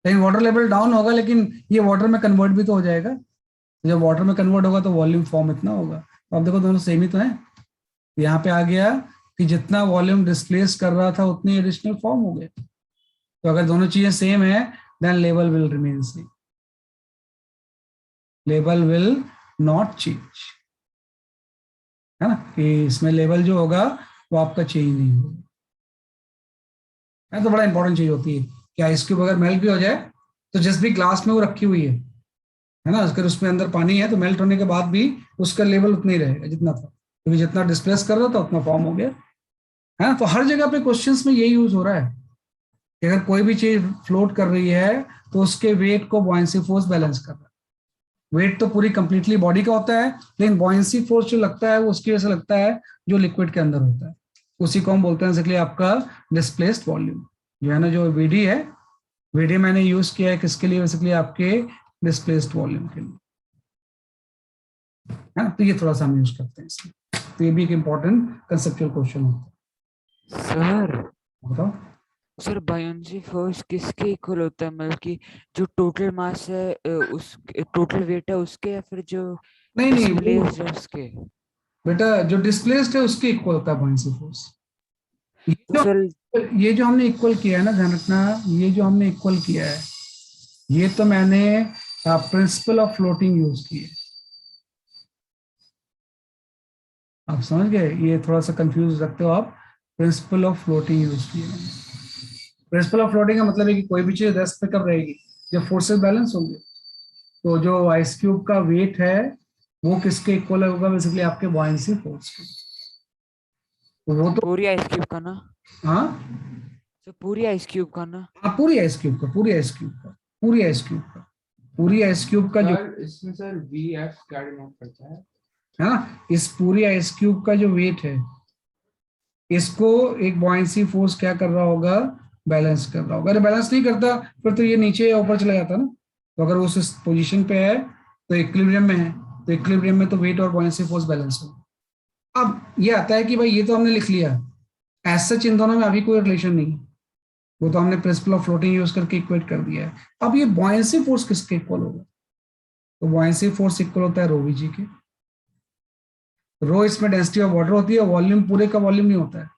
लेकिन वाटर लेवल डाउन होगा लेकिन ये वाटर में कन्वर्ट भी तो हो जाएगा, तो जब वाटर में कन्वर्ट होगा तो वॉल्यूम फॉर्म इतना होगा। तो आप देखो दोनों सेम ही तो है। यहाँ पे आ गया कि जितना वॉल्यूम डिस्प्लेस कर रहा था उतनी एडिशनल फॉर्म हो गए। तो अगर दोनों चीजें सेम है then level will remain same, level will not change, है ना, कि इसमें लेवल जो होगा वो आपका चेंज नहीं होगा। तो बड़ा इंपॉर्टेंट चीज होती है कि आइस क्यूब अगर मेल्ट भी हो जाए तो जिस भी ग्लास में वो रखी हुई है ना, अगर उसमें अंदर पानी है तो मेल्ट होने के बाद भी उसका लेवल उतना ही रहेगा जितना था, क्योंकि जितना डिस्प्लेस कर रहा था उतना फॉर्म हो गया, है ना। तो हर जगह पे क्वेश्चंस में यही यूज हो रहा है कि अगर कोई भी चीज फ्लोट कर रही है तो उसके वेट को बॉयंसी फोर्स बैलेंस कर रहा है। वेट तो पूरी कंप्लीटली बॉडी का होता है, लेकिन बॉयंसी फोर्स जो लगता है वो उसकी वजह से लगता है जो लिक्विड के अंदर होता है, उसी को हम बोलते हैं बेसिकली आपका डिस्प्लेस्ड वॉल्यूम, जो है ना, जो वीडी है, वीडी मैंने यूज किया है किसके लिए, बेसिकली आपके डिस्प्लेस्ड वॉल्यूम के लिए, है ना। तो ये थोड़ा सा हम यूज करते हैं इसमें, तो ये भी एक इम्पोर्टेंट कंसेप्चुअल क्वेश्चन होता है। सर बताओ। सर बायोन्सी फोर्स किसके इक्वल होता है, मतलब कि जो टोटल मास है उस टोटल वेट है उसके, या फिर जो नहीं नहीं, वो डिस्प्लेस्ड है उसके? बेटा जो डिस्प्लेस्ड है उसके इक्वल होता है बॉयंसी फोर्स। तो सर ये जो हमने इक्वल किया है ना, ध्यान रखना, ये जो हमने इक्वल किया है ये तो मैंने प्रिंसिपल ऑफ फ्लोटिंग यूज की है, आप समझ गए, ये थोड़ा सा कंफ्यूज रखते हो आप, प्रिंसिपल ऑफ फ्लोटिंग यूज की है। प्रिंसिपल ऑफ फ्लोटिंग का मतलब है कि कोई भी चीज रेस्ट पे कब रहेगी, जब फोर्सेस बैलेंस होंगे। तो जो आइस क्यूब का वेट है वो किसके इक्वल होगा, बेसिकली आपके बॉयंसी फोर्स के। तो वो तो, पूरी आइस क्यूब का ना? हाँ तो पूरी आइस क्यूब का ना? हाँ, पूरी आइस क्यूब का, पूरी आइस क्यूब का, पूरी आइस क्यूब का, पूरी आइस क्यूब का जो सर इसमें सर VF क्या डिनोट करता है ना, इस पूरी आइस क्यूब का जो वेट है इसको एक बॉयंसी फोर्स क्या कर रहा होगा, बैलेंस कर रहा होगा। अगर बैलेंस नहीं करता फिर तो ये नीचे या ऊपर चला जाता ना। तो अगर उस पोजीशन पे है तो इक्विलिब्रियम में है, तो इक्विलिब्रियम में तो वेट और बॉयंसी फोर्स बैलेंस होगा। अब ये आता है कि भाई ये तो हमने लिख लिया, एज सच इन दोनों में अभी कोई रिलेशन नहीं है, वो तो हमने प्रिंसिपल ऑफ फ्लोटिंग यूज करके इक्वेट कर दिया है। अब ये बॉयंसी फोर्स किसके इक्वल होगा, तो बॉयंसी फोर्स इक्वल होता है रो वी जी के। रो इसमें डेंसिटी ऑफ वाटर होती है, वॉल्यूम पूरे का वॉल्यूम नहीं होता है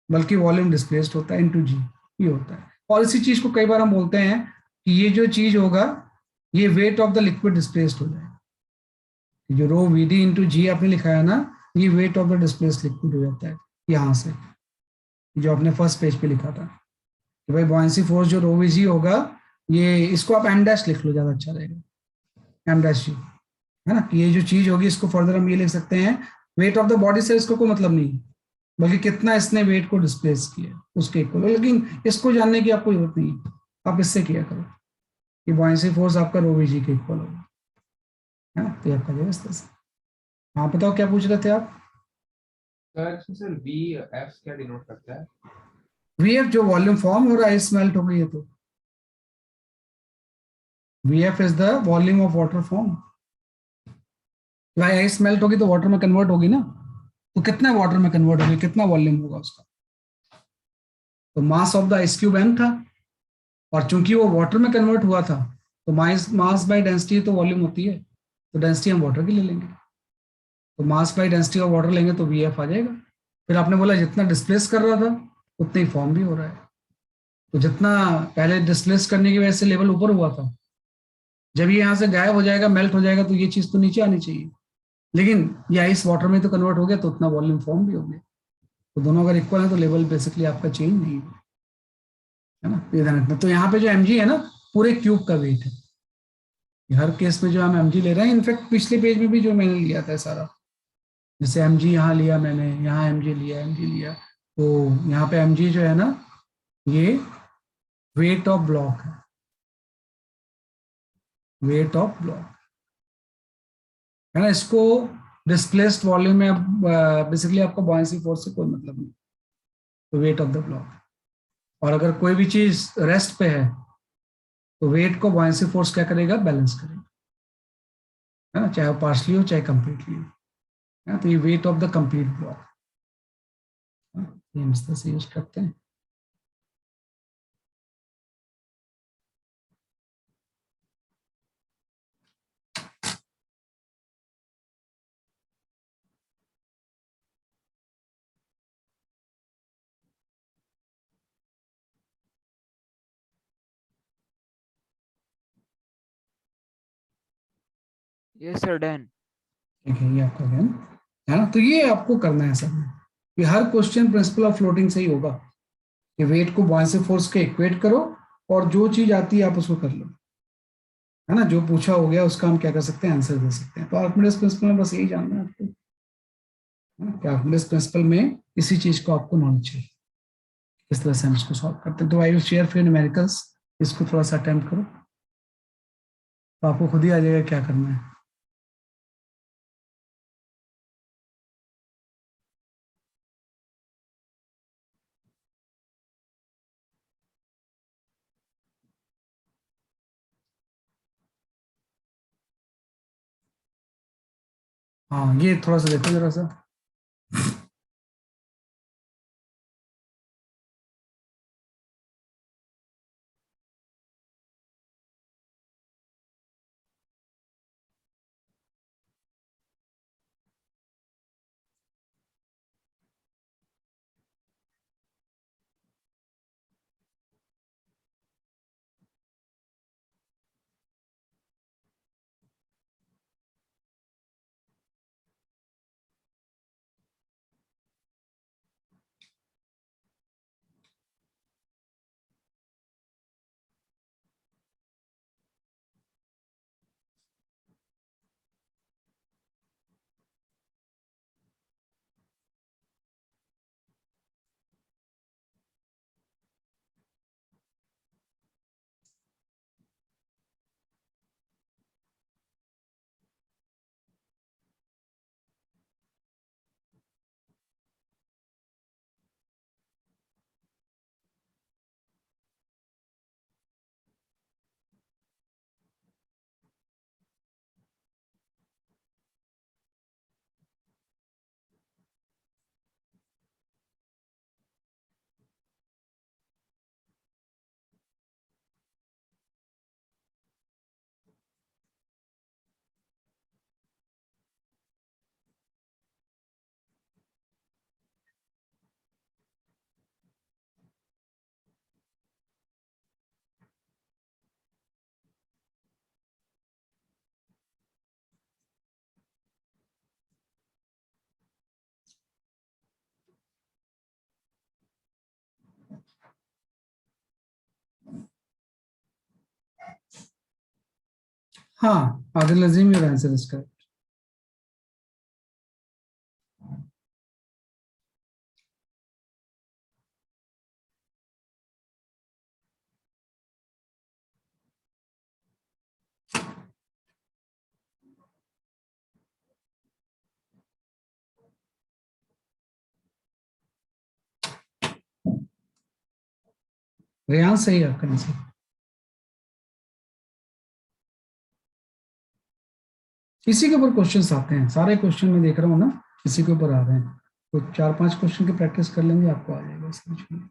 बल्कि वॉल्यूम डिस्प्लेस्ड होता है इनटू जी, ये होता है। और इसी चीज को कई बार हम बोलते हैं कि ये जो चीज होगा ये wait of the liquid displaced हो जाएगा, जो रो वी डी इंटू जी आपने लिखा है ना, ये wait of the displaced liquid हो जाता है यहाँ से, जो आपने फर्स्ट पेज पे लिखा था कि भाई बॉयंसी फोर्स जो रो वी जी होगा, ये इसको आप एम डैश लिख लो, ज्यादा अच्छा रहेगा, एम डैश जी, है ना, कि ये जो चीज होगी इसको फर्दर हम ये लिख सकते हैं वेट ऑफ द बॉडी से इसको कोई मतलब नहीं, बल्कि कितना इसने वेट को डिस्प्लेस किया उसके इक्वल। लेकिन इसको जानने की आपको जरूरत नहीं है, आप इससे किया करो कि बॉयंसी फोर्स आपका रो वी जी के इक्वल होगा, है ना, तो ये आपका व्यवस्था से। हाँ बताओ क्या पूछ रहे थे आप। सर इसमें सर VF क्या डिनोट करता है? वी एफ जो वॉल्यूम फॉर्म हो रहा है, आइस मेल्ट हो गई है तो V F is the volume of water form. भाई आइस मेल्ट होगी तो वाटर में कन्वर्ट होगी ना, तो कितना वाटर में कन्वर्ट होगी, कितना वॉल्यूम होगा उसका, तो mass of the ice cube m था, और चूंकि वो वाटर में कन्वर्ट हुआ था तो मास बाय डेंसिटी तो वॉल्यूम होती है, तो डेंसिटी हम वाटर की ले लेंगे, तो mass by density of water लेंगे तो VF आ जाएगा। फिर आपने बोला जितना डिस्प्लेस कर रहा था उतना ही फॉर्म भी हो रहा है, तो जितना पहले डिस्प्लेस करने की वजह से लेवल ऊपर हुआ था, जब ये यहाँ से गायब हो जाएगा, मेल्ट हो जाएगा, तो ये चीज तो नीचे आनी चाहिए, लेकिन ये आइस वाटर में तो कन्वर्ट हो गया, तो उतना वॉल्यूम फॉर्म भी हो गया। तो दोनों अगर इक्वल है तो लेवल बेसिकली आपका चेंज नहीं है ना, ये ध्यान रखना। तो यहाँ पे जो mg है ना, पूरे क्यूब का वेट है, हर केस में जो हम mg ले रहे हैं। इनफैक्ट पिछले पेज में भी जो मैंने लिया था सारा, जैसे mg यहाँ लिया मैंने, यहाँ mg लिया, तो यहाँ पे mg जो है ना, ये वेट ऑफ ब्लॉक है, वेट ऑफ ब्लॉक है ना। इसको डिस्प्लेस्ड वॉल्यूम में बेसिकली आपको बॉयंसी फोर्स से कोई मतलब नहीं, तो वेट ऑफ द ब्लॉक। और अगर कोई भी चीज रेस्ट पे है तो वेट को बॉयंसी फोर्स क्या करेगा, बैलेंस करेगा, है ना, चाहे वो पार्शली हो चाहे कंप्लीटली हो, है ना। तो ये wait of the complete block, ये इस तरह से यूज करते हैं। Yes sir, done. ठीक है, ये आपका ज्ञान है ना। तो ये आपको करना है सब में, ये हर क्वेश्चन प्रिंसिपल ऑफ फ्लोटिंग से ही होगा कि वेट को बॉयंसी फोर्स के इक्वेट करो, और जो चीज आती है आप उसको कर लो, है ना। जो पूछा हो गया उसका हम क्या कर सकते हैं, आंसर दे सकते हैं। तो आर्किमिडीज प्रिंसिपल में बस यही जानना है आपको, है ना, कि आर्किमिडीज प्रिंसिपल में इसी चीज को आपको नॉलेज चाहिए, किस तरह से हम इसको सॉल्व करते हैं। तो आई विल शेयर फिर न्यूमेरिकल्स, इसको थोड़ा सा अटेम्प्ट करो तो आपको खुद ही आ जाएगा क्या करना है। हाँ, ये थोड़ा सा देखो जरा सा। हाँ, Adil Azim, your answer is correct. Rayan सही है आपका आंसर। इसी के ऊपर क्वेश्चंस आते हैं, सारे क्वेश्चन मैं देख रहा हूँ ना, इसी के ऊपर आ रहे हैं। तो 4-5 क्वेश्चन की प्रैक्टिस कर लेंगे, आपको आ जाएगा समझ में।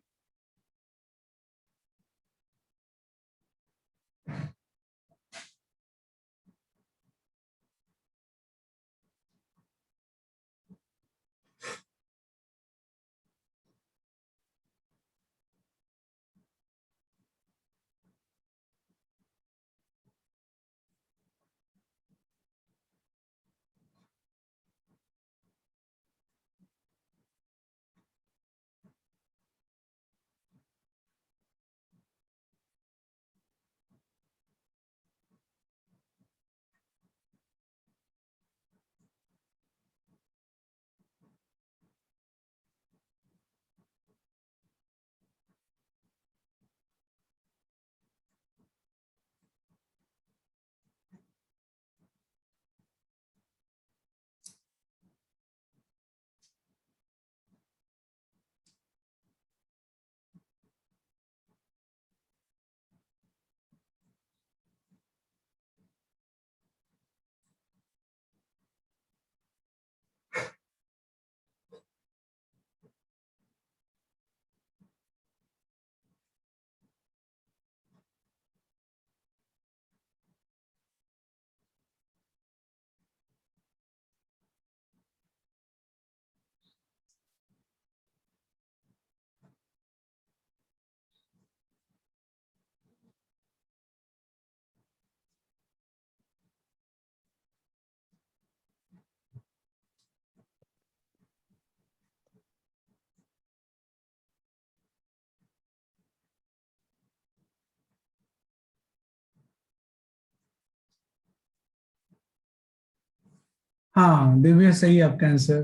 हाँ दिव्य सही है आपका आंसर।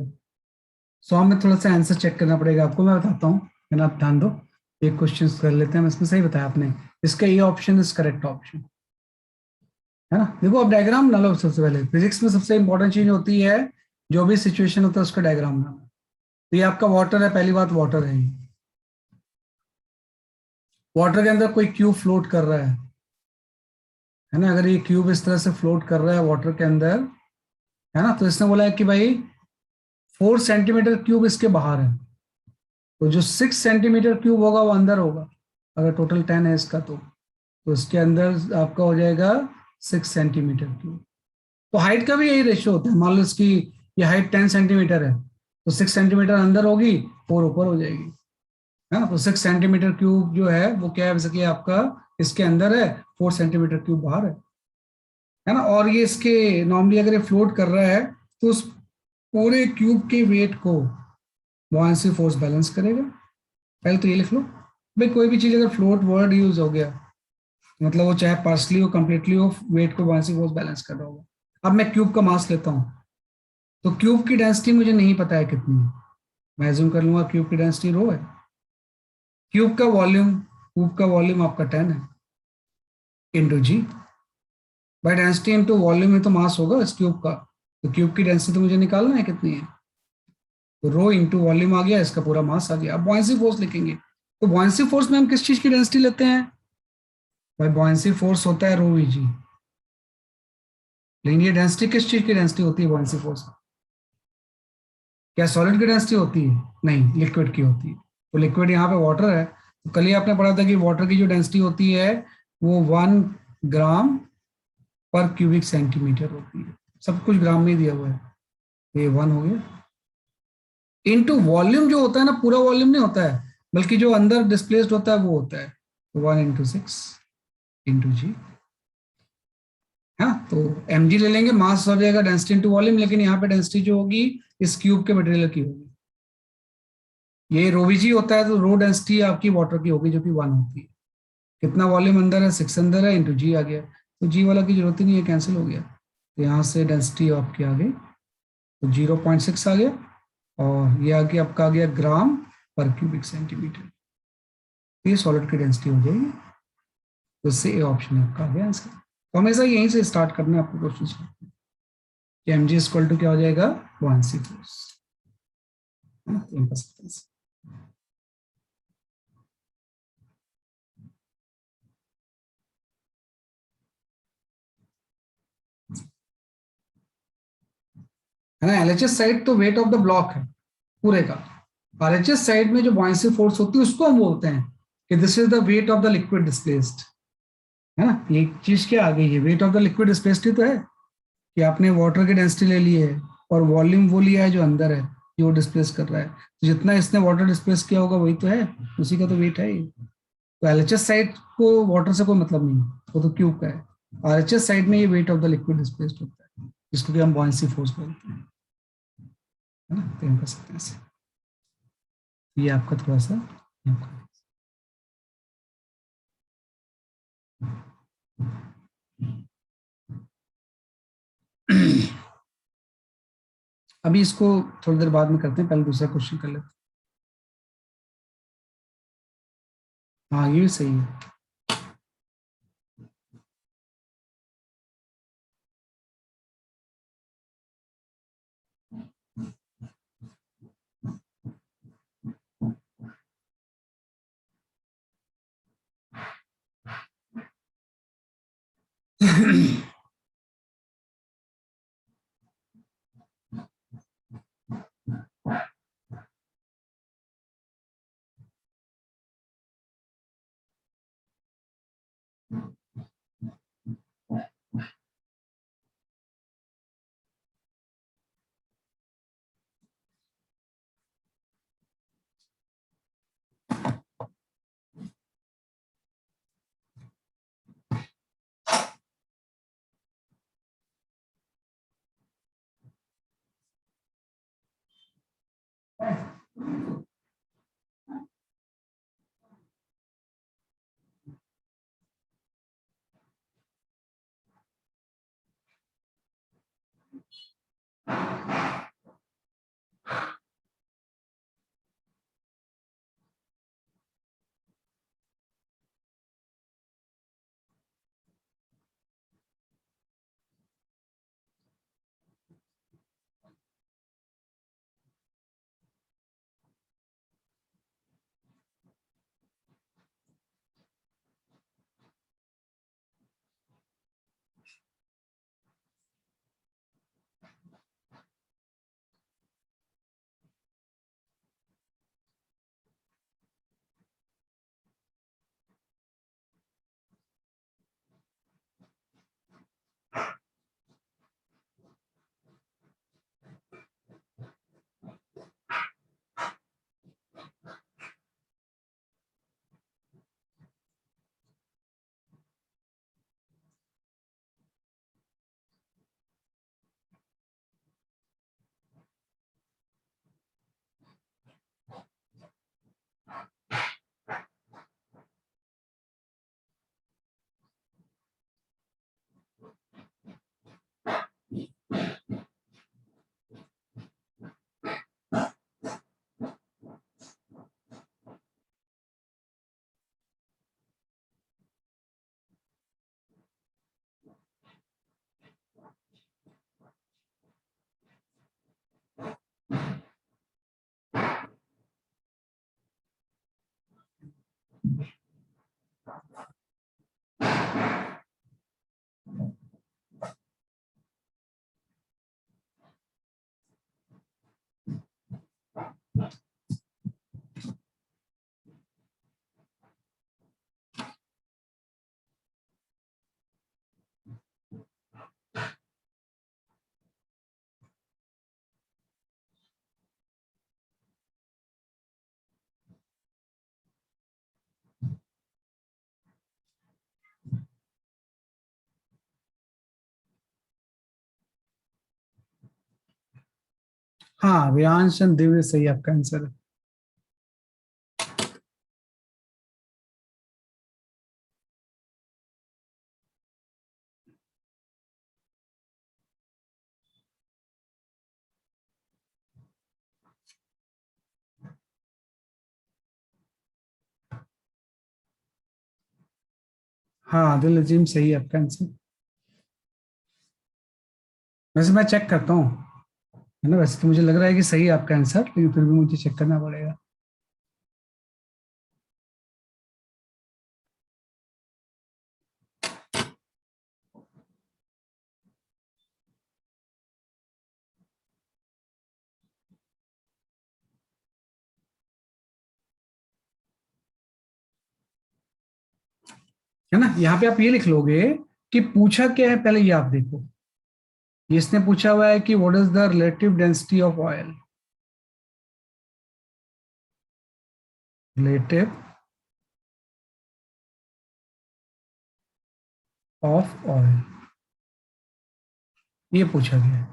सो हमें थोड़ा सा आंसर चेक करना पड़ेगा आपको, मैं बताता हूँ, लेकिन आप ध्यान दो। एक क्वेश्चन कर लेते हैं, इसमें सही बताया आपने, इसका ये ऑप्शन इज करेक्ट ऑप्शन, है ना। देखो अब डायग्राम बना लो सबसे पहले। फिजिक्स में सबसे इंपॉर्टेंट चीज होती है, जो भी सिचुएशन होता है उसका डायग्राम बनाना। तो ये आपका वाटर है, पहली बात वाटर है। वाटर के अंदर कोई क्यूब फ्लोट कर रहा है ना। अगर ये क्यूब इस तरह से फ्लोट कर रहा है वाटर के अंदर, है ना, तो इसने बोला है कि भाई 4 सेंटीमीटर क्यूब इसके बाहर है, तो जो 6 सेंटीमीटर क्यूब होगा वो अंदर होगा। अगर टोटल 10 है इसका, तो इसके अंदर आपका हो जाएगा 6 सेंटीमीटर क्यूब। तो हाइट का भी यही रेशियो होता है। मान लो इसकी ये हाइट 10 सेंटीमीटर है, तो 6 सेंटीमीटर अंदर होगी, 4 ऊपर हो जाएगी, है ना। तो 6 सेंटीमीटर क्यूब जो है वो क्या है, जैसे कि आपका इसके अंदर है, 4 सेंटीमीटर क्यूब बाहर है ना। और ये इसके नॉर्मली अगर ये फ्लोट कर रहा है, तो उस पूरे क्यूब के वेट को बुआयांसी फोर्स बैलेंस करेगा। पहले तो ये लिख लो भाई, कोई भी चीज अगर फ्लोट वर्ड यूज हो गया, मतलब वो चाहे पार्सली हो कंप्लीटली हो, वेट को बुआयांसी फोर्स बैलेंस कर रहा होगा। अब मैं क्यूब का मास लेता हूँ, तो क्यूब की डेंसिटी मुझे नहीं पता है कितनी है, मैं एज्यूम कर लूंगा क्यूब की डेंसिटी रो है। क्यूब का वॉल्यूम आपका 10 है, into g by density into volume में तो मास होगा इस क्यूब का, तो क्यूब की डेंसिटी तो मुझे निकालना है कितनी है, तो रो इंटू वॉल्यूम आ गया, इसका पूरा मास आ गया। अब बुआयांसी फोर्स लिखेंगे, तो बुआयांसी फोर्स में हम किस चीज की डेंसिटी लेते हैं भाई, बुआयांसी फोर्स होता है रो वी जी। लेकिन ये डेंसिटी किस चीज की डेंसिटी होती है बुआयांसी फोर्स में, क्या सॉलिड की डेंसिटी होती है, नहीं लिक्विड की होती है। तो लिक्विड यहाँ पे वाटर है, तो कल ही आपने पढ़ा था कि वाटर की जो डेंसिटी होती है वो 1 ग्राम पर क्यूबिक सेंटीमीटर होती है। सब कुछ ग्राम में ही दिया हुआ है, ये 1 हो गया। इनटू वॉल्यूम जो होता है ना, पूरा वॉल्यूम नहीं होता है, बल्कि जो अंदर डिस्प्लेस्ड होता है वो होता है 1 इंटू 6 इंटू जी। हाँ, तो एम जी ले लेंगे, मास हो जाएगा डेंसिटी इंटू वॉल्यूम, लेकिन यहाँ पे डेंसिटी जो होगी इस क्यूब के मटेरियल की होगी। ये रो जी होता है, तो रो डेंसिटी आपकी वाटर की होगी जो कि 1 होती है। कितना वॉल्यूम अंदर है, 6 अंदर है, इंटू जी आ गया, तो जी वाला की जरूरत ही नहीं है, कैंसिल हो गया। तो यहाँ से डेंसिटी आपकी आ गई, तो 0.6 आ गया, और ये आगे आपका आ गया ग्राम पर क्यूबिक सेंटीमीटर। ये सॉलिड की डेंसिटी हो जाएगी, तो इससे ए ऑप्शन आपका आ गया आंसर। तो हमेशा यहीं से स्टार्ट करना है आपको क्वेश्चन कि एम जी इक्वल टू क्या हो जाएगा, 1 फोर्स, है ना। तो कर सकते हैं। है ना, एलएचएस साइड तो वेट ऑफ द ब्लॉक है पूरे का। आरएचएस साइड में जो बुयांसी फोर्स होती है उसको हम बोलते हैं कि this is the weight of the liquid displaced, है ना। ये चीज क्या आ गई है, weight of the liquid displaced ही तो है, कि आपने वाटर की डेंसिटी ले ली है और वॉल्यूम वो लिया है जो अंदर है, जो वो डिस्प्लेस कर रहा है, तो जितना इसने वाटर डिस्प्लेस किया होगा वही तो है, उसी का तो वेट है ये। तो एलएचएस साइड को वाटर से कोई मतलब नहीं है, वो तो क्यूब का है। आरएचएस साइड में ये wait of the liquid displaced होता है, जिसको कि हम बुयांसी फोर्स बोलते हैं, है ना। तो हम कर सकते हैं ऐसे। ये आपका थोड़ा सा अभी इसको थोड़ी देर बाद में करते हैं, पहले दूसरा क्वेश्चन कर लेते हैं। हाँ ये भी सही है। हाँ, व्यांश एंड दिव्य सही आपका आंसर है। हाँ, दिल अजीम सही है आपका आंसर। वैसे मैं चेक करता हूँ, है ना, वैसे तो मुझे लग रहा है कि सही है आपका आंसर, लेकिन फिर भी मुझे चेक करना पड़ेगा। है ना, यहाँ पे आप ये लिख लोगे कि पूछा क्या है, पहले ये आप देखो। इसने पूछा हुआ है कि what is the relative density of oil. Relative of oil, ये पूछा गया है।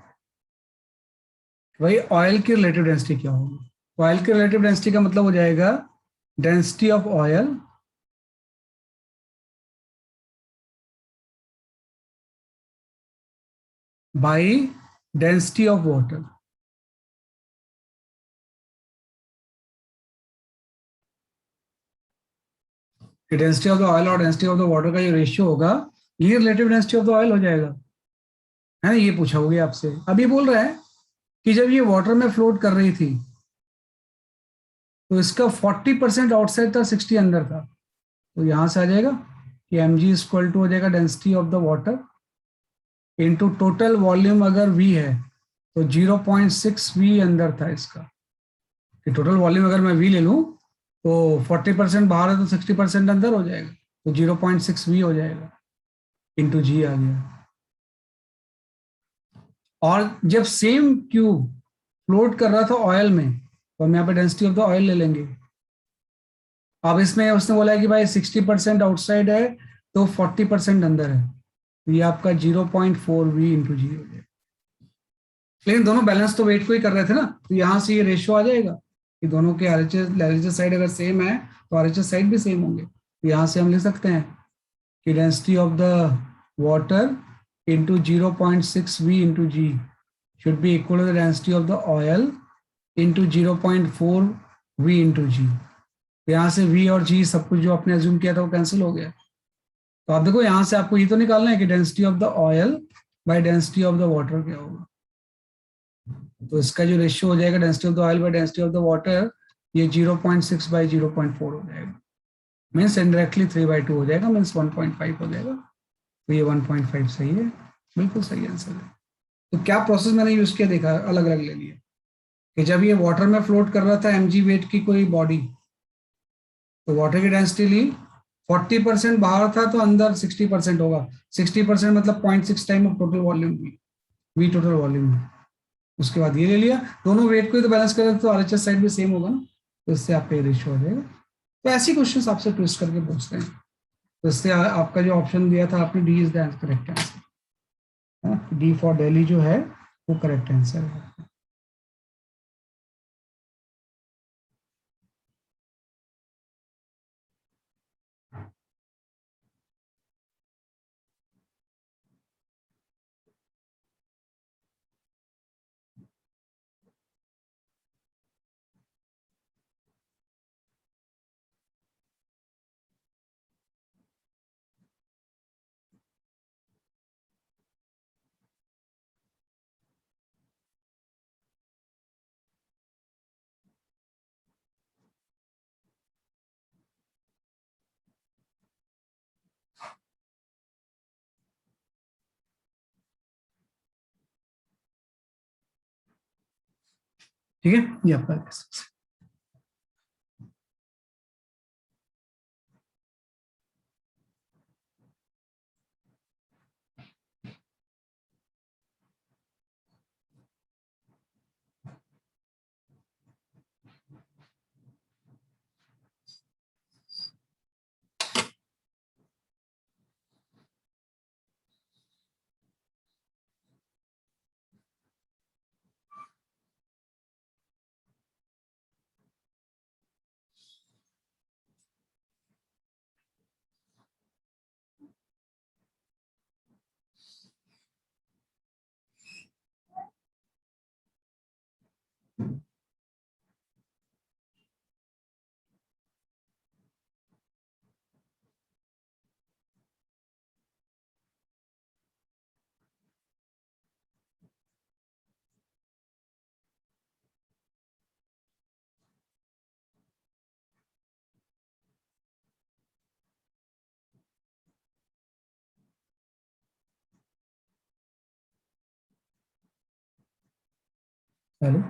वही ऑयल की रिलेटिव डेंसिटी क्या होगी। ऑयल की रिलेटिव डेंसिटी का मतलब हो जाएगा density of oil by density of water. Density of the oil और डेंसिटी ऑफ द वाटर का जो रेशियो होगा, ये relative density of the oil हो जाएगा, है ना। ये पूछा होगा आपसे। अब ये बोल रहा है कि जब ये वाटर में फ्लोट कर रही थी तो इसका 40% आउटसाइड था, 60 अंदर था। तो यहां से आ जाएगा कि एम जी इक्वल टू हो जाएगा density of the water into total volume. अगर वी है तो 0.6 वी अंदर था इसका, कि टोटल वॉल्यूम अगर मैं वी ले लूं तो 40% बाहर है तो 60% अंदर हो जाएगा, तो 0.6 वी हो जाएगा, इंटू जी आ गया। और जब सेम क्यूब फ्लोट कर रहा था ऑयल में, तो हम यहाँ पे डेंसिटी ऑफ द ऑयल ले लेंगे। अब इसमें उसने बोला है कि भाई 60% आउटसाइड है तो 40% अंदर है, तो ये आपका 0.4 वी इंटू जी हो जाएगा। लेकिन दोनों बैलेंस तो वेट को ही कर रहे थे ना, तो यहाँ से ये रेशियो आ जाएगा कि दोनों के आरएचएस साइड अगर सेम है तो आरएचएस साइड भी सेम होंगे। तो यहाँ से हम लिख सकते हैं कि density of the water into 0.6 v into g should be equal to the density of the oil into 0.4 V into G। यहाँ से V और G सब कुछ जो आपने अज्यूम किया था वो कैंसिल हो गया। तो आप देखो यहाँ से आपको ये तो निकालना है कि density of the oil by density of the water क्या होगा। तो इसका जो रेशियो हो जाएगा density of the oil by density of the water, ये 0.6 बाई 0.4 हो जाएगा, मीन्स इनडायरेक्टली 3/2 हो जाएगा, मीन्स 1.5 हो जाएगा। तो ये 1.5 सही है, बिल्कुल सही आंसर है। तो क्या प्रोसेस मैंने यूज किया देखा, अलग अलग ले लिया कि जब ये वाटर में फ्लोट कर रहा था mg वेट की कोई बॉडी, तो वाटर की डेंसिटी ली 40% बाहर था तो अंदर 60% होगा, 60% मतलब 0.6 time of total volume we total volume. उसके बाद ये ले लिया, दोनों वेट को तो बैलेंस करें तो आरएचएस साइड भी सेम होगा ना, तो इससे आपका रेशियो हो जाएगा। तो ऐसी क्वेश्चन आपसे ट्विस्ट करके पूछते हैं। तो इससे आपका जो ऑप्शन दिया था आपने, D is the correct answer. D for Delhi जो है वो करेक्ट आंसर है। ठीक है, ये आपका hello.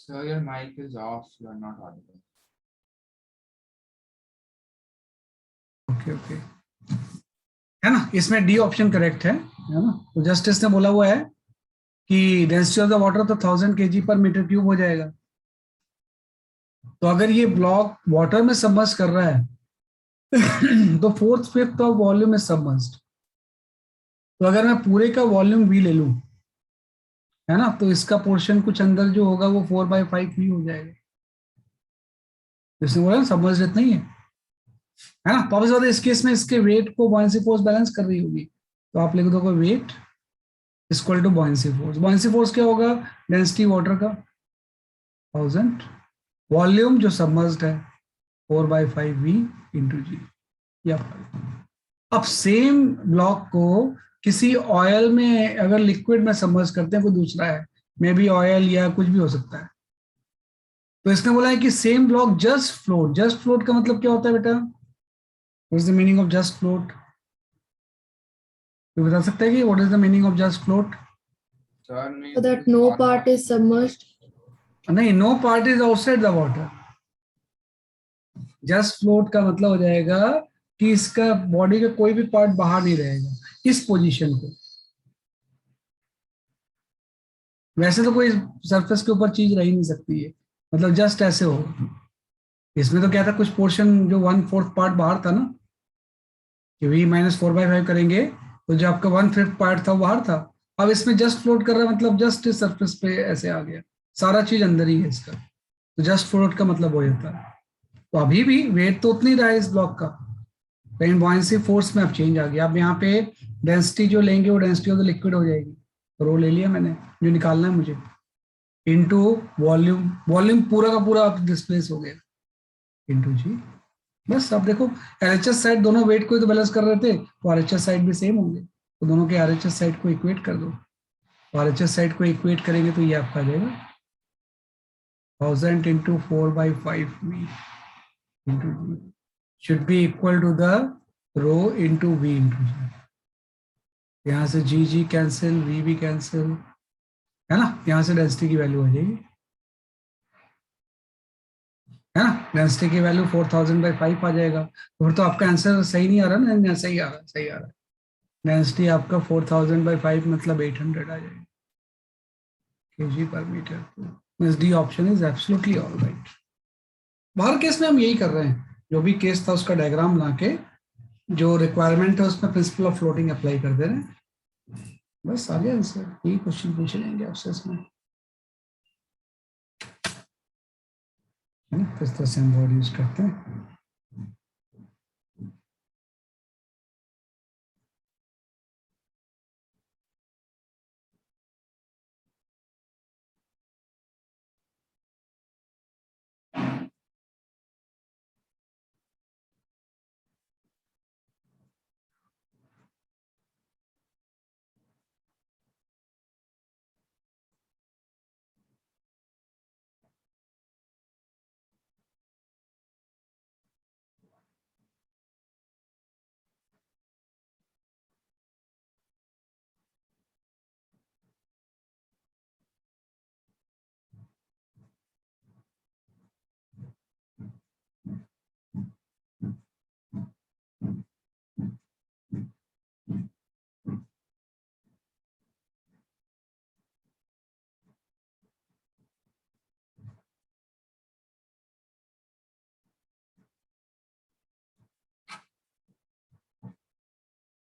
So your mic is off. You are not audible. Okay okay, है ना, इसमें डी ऑप्शन करेक्ट है ना। तो जस्टिस ने बोला हुआ है कि डेंसिटी ऑफ द वाटर तो 1000 केजी पर मीटर क्यूब हो जाएगा। तो अगर ये ब्लॉक वाटर में सबमर्ज कर रहा है तो 4/5 ऑफ वॉल्यूम इज सबमर्ज्ड। तो अगर मैं पूरे का वॉल्यूम वी ले लूं, है ना, तो इसका पोर्शन कुछ अंदर जो होगा वो 4/5 ही हो जाएगा। इसने बोला सबमर्ज्ड इतना ही है ना। तो अब इस बात इस केस में इसके वेट को बॉयंसी फोर्स बैलेंस कर रही होगी, तो आप लिख दोगे weight equal to buoyancy force. Buoyancy force क्या होगा, डेंसिटी वाटर का 1000, वॉल्यूम जो सबमर्ज्ड है 4/5V इंटू जी। या अब सेम ब्लॉक को किसी ऑयल में अगर लिक्विड में सबमर्ज करते हैं, कोई दूसरा है, मे बी ऑयल या कुछ भी हो सकता है, तो इसने बोला है कि same block just float. Just float का मतलब क्या होता है बेटा, what is the meaning of just float? तो बता सकते हैं कि what is the meaning of just float? Sir means So that no part is submerged. नहीं, no part is outside the water. Just float का मतलब हो जाएगा कि इसका बॉडी का कोई भी पार्ट बाहर नहीं रहेगा, इस पोजीशन को। वैसे तो कोई सरफेस के ऊपर चीज रह ही नहीं सकती है, मतलब जस्ट ऐसे हो। इसमें तो क्या था, कुछ पोर्शन जो 1/4 पार्ट बाहर था ना, कि v माइनस 4/5 करेंगे तो जो आपका 1/5 पार्ट था वो बाहर था। अब इसमें जस्ट फ्लोट कर रहा है, मतलब जस्ट इस सरफेस पे ऐसे आ गया, सारा चीज अंदर ही है इसका। तो जस्ट फ्लोट का मतलब हो जाता है। तो अभी भी वेट तो उतनी रहा है इस ब्लॉक का, लेकिन बॉयंसी फोर्स में अब चेंज आ गया। अब यहाँ पे डेंसिटी जो लेंगे वो डेंसिटी ऑफ द लिक्विड हो जाएगी। तो रो ले लिया मैंने, जो निकालना है मुझे, इनटू वॉल्यूम। वॉल्यूम पूरा का पूरा अब डिस्प्लेस हो गया, इनटू जी। बस अब देखो, आरएचएस साइड दोनों वेट को ही तो बैलेंस कर रहे थे, तो आरएचएस साइड भी सेम होंगे, तो दोनों के आरएचएस साइड को इक्वेट कर दो। तो आरएचएस साइड को इक्वेट करेंगे तो ये आपका आ जाएगा 1000 into 4/5V into G should be equal to the rho into V into G. यहाँ से जी जी कैंसिल, वी भी कैंसिल, है ना। यहाँ से डेंसिटी की वैल्यू आ जाएगी, है ना। डेंसिटी की वैल्यू 4000/5 आ जाएगा। तो फिर तो आपका आंसर सही नहीं आ रहा ना, नहीं, सही आ रहा, सही आ रहा है। डेंसिटी आपका 4000/5 मतलब 800 आ जाएगा kg पर metre. Means D option is absolutely all right. हर केस में हम यही कर रहे हैं, जो भी केस था उसका डायग्राम बना के जो रिक्वायरमेंट है उसमें प्रिंसिपल ऑफ फ्लोटिंग अप्लाई कर दे रहे हैं। बस आ गया आंसर, यही क्वेश्चन पूछे जाएंगे आपसे इसमें, है ना। किस तरह से हम वर्ड यूज करते हैं।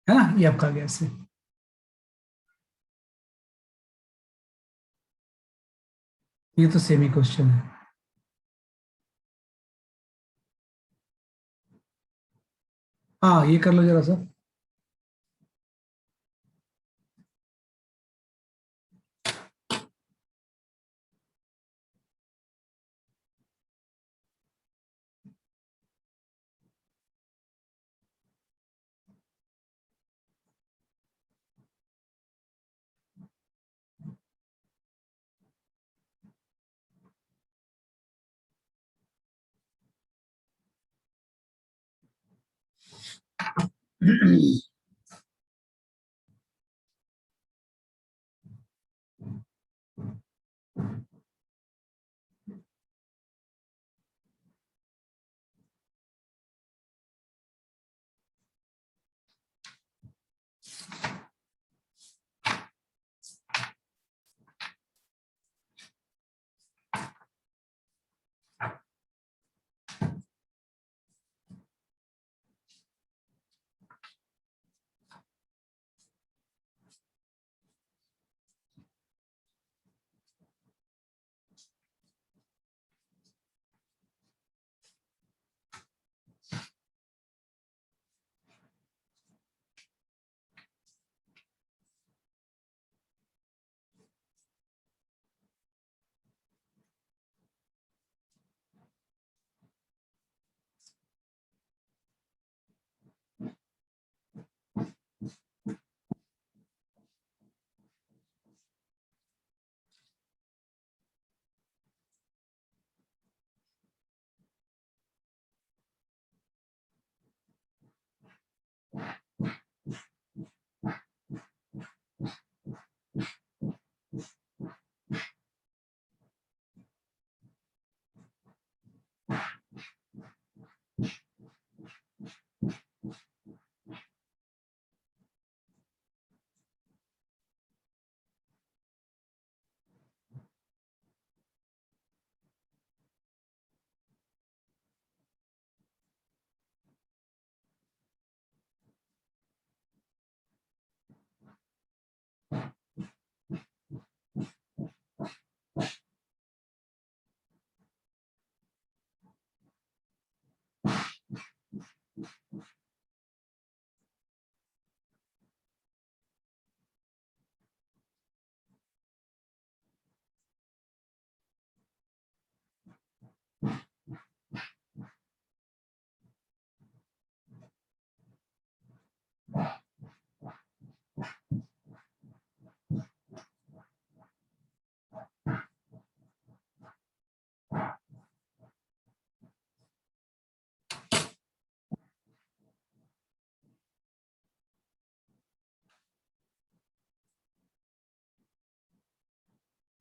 है ना, ये आपका आ गया ऐसे। ये तो सेमी क्वेश्चन है। हाँ, ये कर लो जरा सा।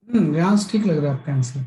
रेयांश ठीक लग रहा है आपका आंसर।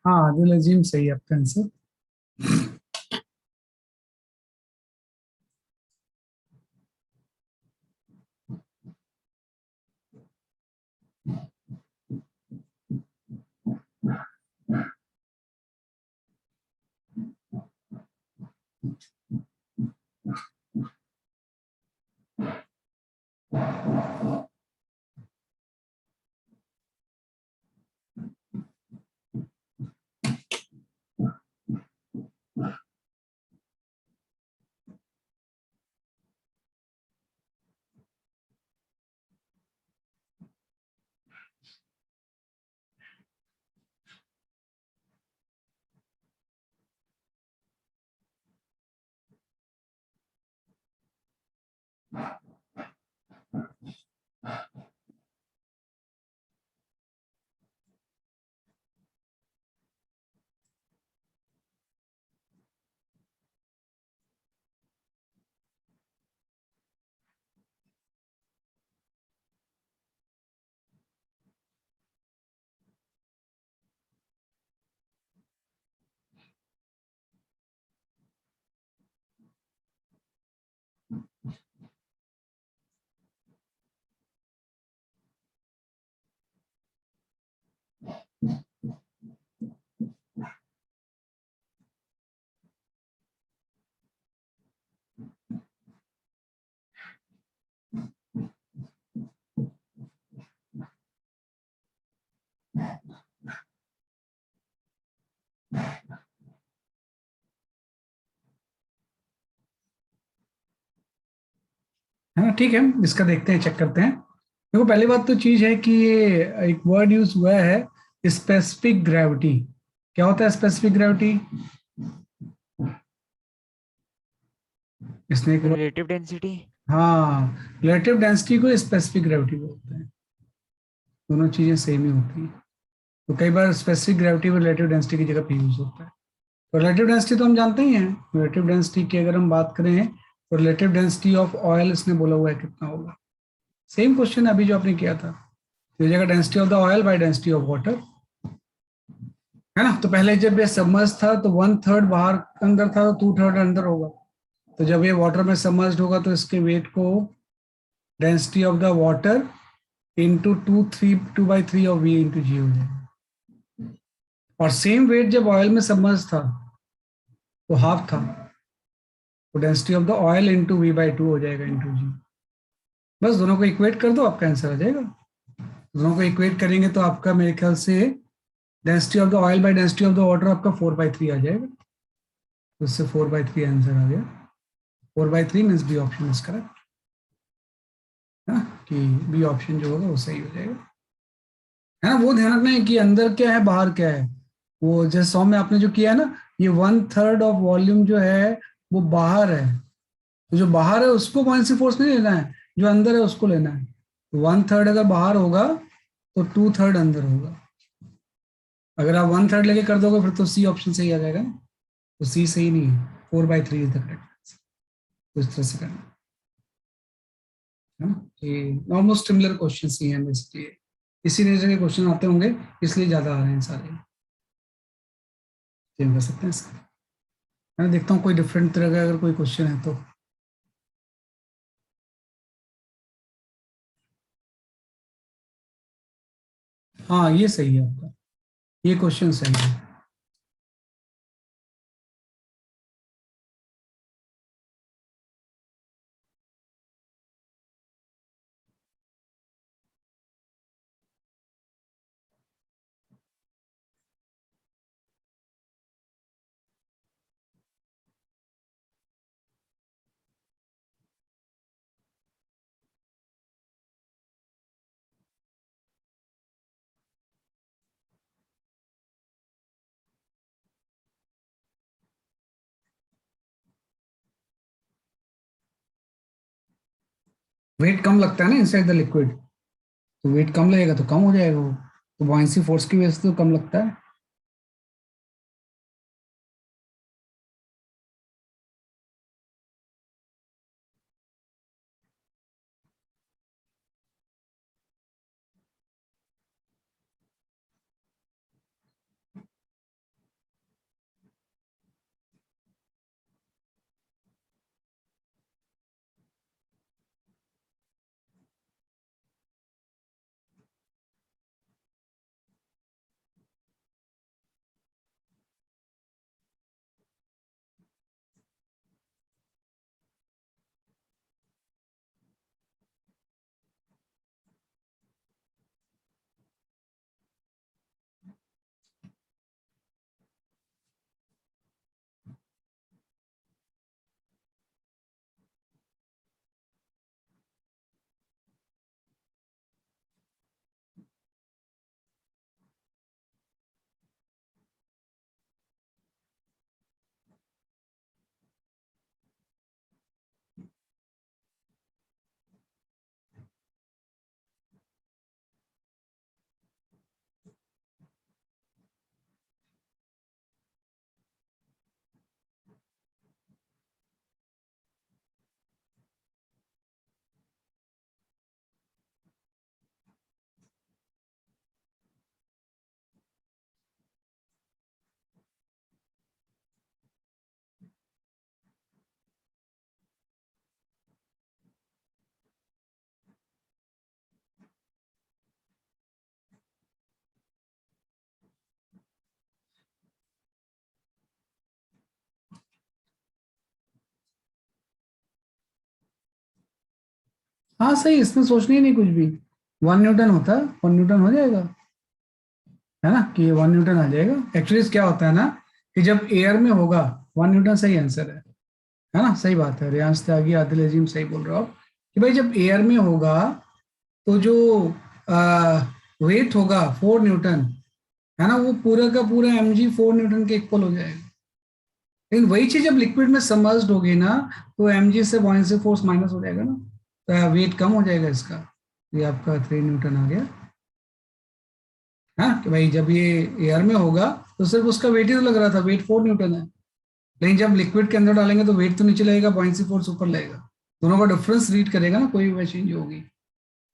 हाँ, आदिल अजीम सही है आपका आंसर। है ना, ठीक है, इसका देखते हैं, चेक करते हैं। देखो, पहली बात तो चीज है कि ये एक वर्ड यूज हुआ है, स्पेसिफिक ग्रेविटी। क्या होता है स्पेसिफिक ग्रेविटी? इसने एक रिलेटिव डेंसिटी। हाँ, रिलेटिव डेंसिटी को स्पेसिफिक ग्रेविटी बोलते हैं। दोनों चीजें सेम ही होती हैं। तो कई बार स्पेसिफिक ग्रेविटी और रिलेटिव डेंसिटी की जगह पी यूज होता है। तो रिलेटिव डेंसिटी तो हम जानते ही हैं। रिलेटिव डेंसिटी की अगर हम बात करें तो रिलेटिव डेंसिटी ऑफ ऑयल इसने बोला हुआ है कितना होगा। सेम क्वेश्चन अभी जो आपने किया था, तो जगह density of the oil by density of water, है ना। तो पहले जब ये सबमर्ज था तो 1/3 बाहर अंदर था, तो 2/3 अंदर होगा। तो जब ये वाटर में सबमर्ज होगा तो इसके वेट को density of the water into 2/3 of V into G हो जाएगा। और सेम वेट जब ऑयल में सबमर्ज था तो हाफ था, तो density of the oil into V/2 हो जाएगा इंटू जी। बस दोनों को इक्वेट कर दो, आपका आंसर आ जाएगा। दोनों को इक्वेट करेंगे तो आपका मेरे ख्याल से density of the oil by density of the water आपका 4/3 आ जाएगा। तो इससे 4/3 आंसर आ गया। 4/3 means B option is correct, है ना, कि बी ऑप्शन जो होगा वो सही हो जाएगा, है ना। वो ध्यान रखना है कि अंदर क्या है बाहर क्या है। वो जैसे 100 में आपने जो किया है ना, ये 1/3 ऑफ वॉल्यूम जो है वो बाहर है, तो जो बाहर है उसको बाउंसी फोर्स नहीं लेना है, जो अंदर है उसको लेना है। तो 1/3 अगर बाहर होगा तो 2/3 अंदर होगा। अगर आप 1/3 लेके कर दोगे फिर तो सी ऑप्शन सही आ जाएगा ना। तो सी सही नहीं है, 4/3 इज द करेक्ट आंसर। तो इस तरह से करना है ना। ये ऑलमोस्ट सिमिलर क्वेश्चन ही हैं बेसिकली, इसी नेचर के क्वेश्चन आते होंगे इसलिए ज्यादा आ रहे हैं सारे। चेंज कर सकते हैं इसका। मैं देखता हूँ कोई डिफरेंट तरह का अगर कोई क्वेश्चन है तो। हाँ ये सही है आपका, ये क्वेश्चन सही है। वेट कम लगता है ना इनसाइड द लिक्विड, तो वेट कम लगेगा तो कम हो जाएगा वो, तो बॉयंसी फोर्स की वजह से तो कम लगता है। हाँ सही, इसमें सोचना ही नहीं कुछ भी। 1 न्यूटन होता है, 1 न्यूटन हो जाएगा, है ना, कि 1 न्यूटन आ जाएगा। एक्चुअली क्या होता है ना कि जब एयर में होगा 1 न्यूटन सही आंसर है ना, सही बात है। रियांश त्यागी, आदिल अजीम सही बोल रहे हो आप कि भाई जब एयर में होगा तो जो वेट होगा 4 न्यूटन, है ना, वो पूरा का पूरा mg 4 न्यूटन के इक्वल हो जाएगा। लेकिन वही चीज जब लिक्विड में सबमर्ज्ड होगी ना तो mg से बॉयंसी फोर्स माइनस हो जाएगा ना, तो वेट कम हो जाएगा इसका। ये आपका 3 न्यूटन आ गया। हाँ कि भाई जब ये एयर में होगा तो सिर्फ उसका वेट ही तो लग रहा था, वेट 4 न्यूटन है, लेकिन जब लिक्विड के अंदर डालेंगे तो वेट तो नीचे लगेगा, बॉयंसी फोर्स ऊपर लगेगा, दोनों का डिफरेंस रीड करेगा ना कोई भी चेंज होगी।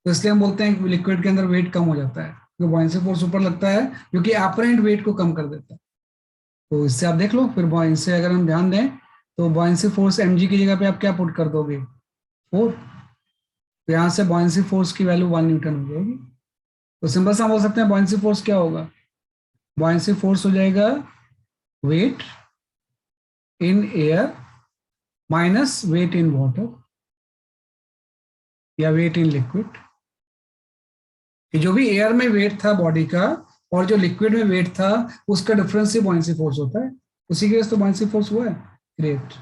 तो इसलिए हम बोलते हैं कि लिक्विड के अंदर वेट कम हो जाता है, तो बॉयंसी फोर्स ऊपर लगता है क्योंकि एपरेंट वेट को कम कर देता है। तो इससे आप देख लो, फिर बॉयंसी अगर हम ध्यान दें तो बॉयंसी फोर्स mg की जगह पे आप क्या पुट कर दोगे, 4। तो यहाँ से बॉयंसी फोर्स की वैल्यू 1 न्यूटन हो जाएगी। तो सिंपल सा हम बोल सकते हैं बॉयंसी फोर्स क्या होगा, बॉयंसी फोर्स हो जाएगा weight in air minus weight in water या वेट इन लिक्विड। जो भी एयर में वेट था बॉडी का और जो लिक्विड में वेट था उसका डिफरेंस ही बॉयंसी फोर्स होता है, उसी के वजह से तो बॉयंसी फोर्स हुआ है क्रिएट।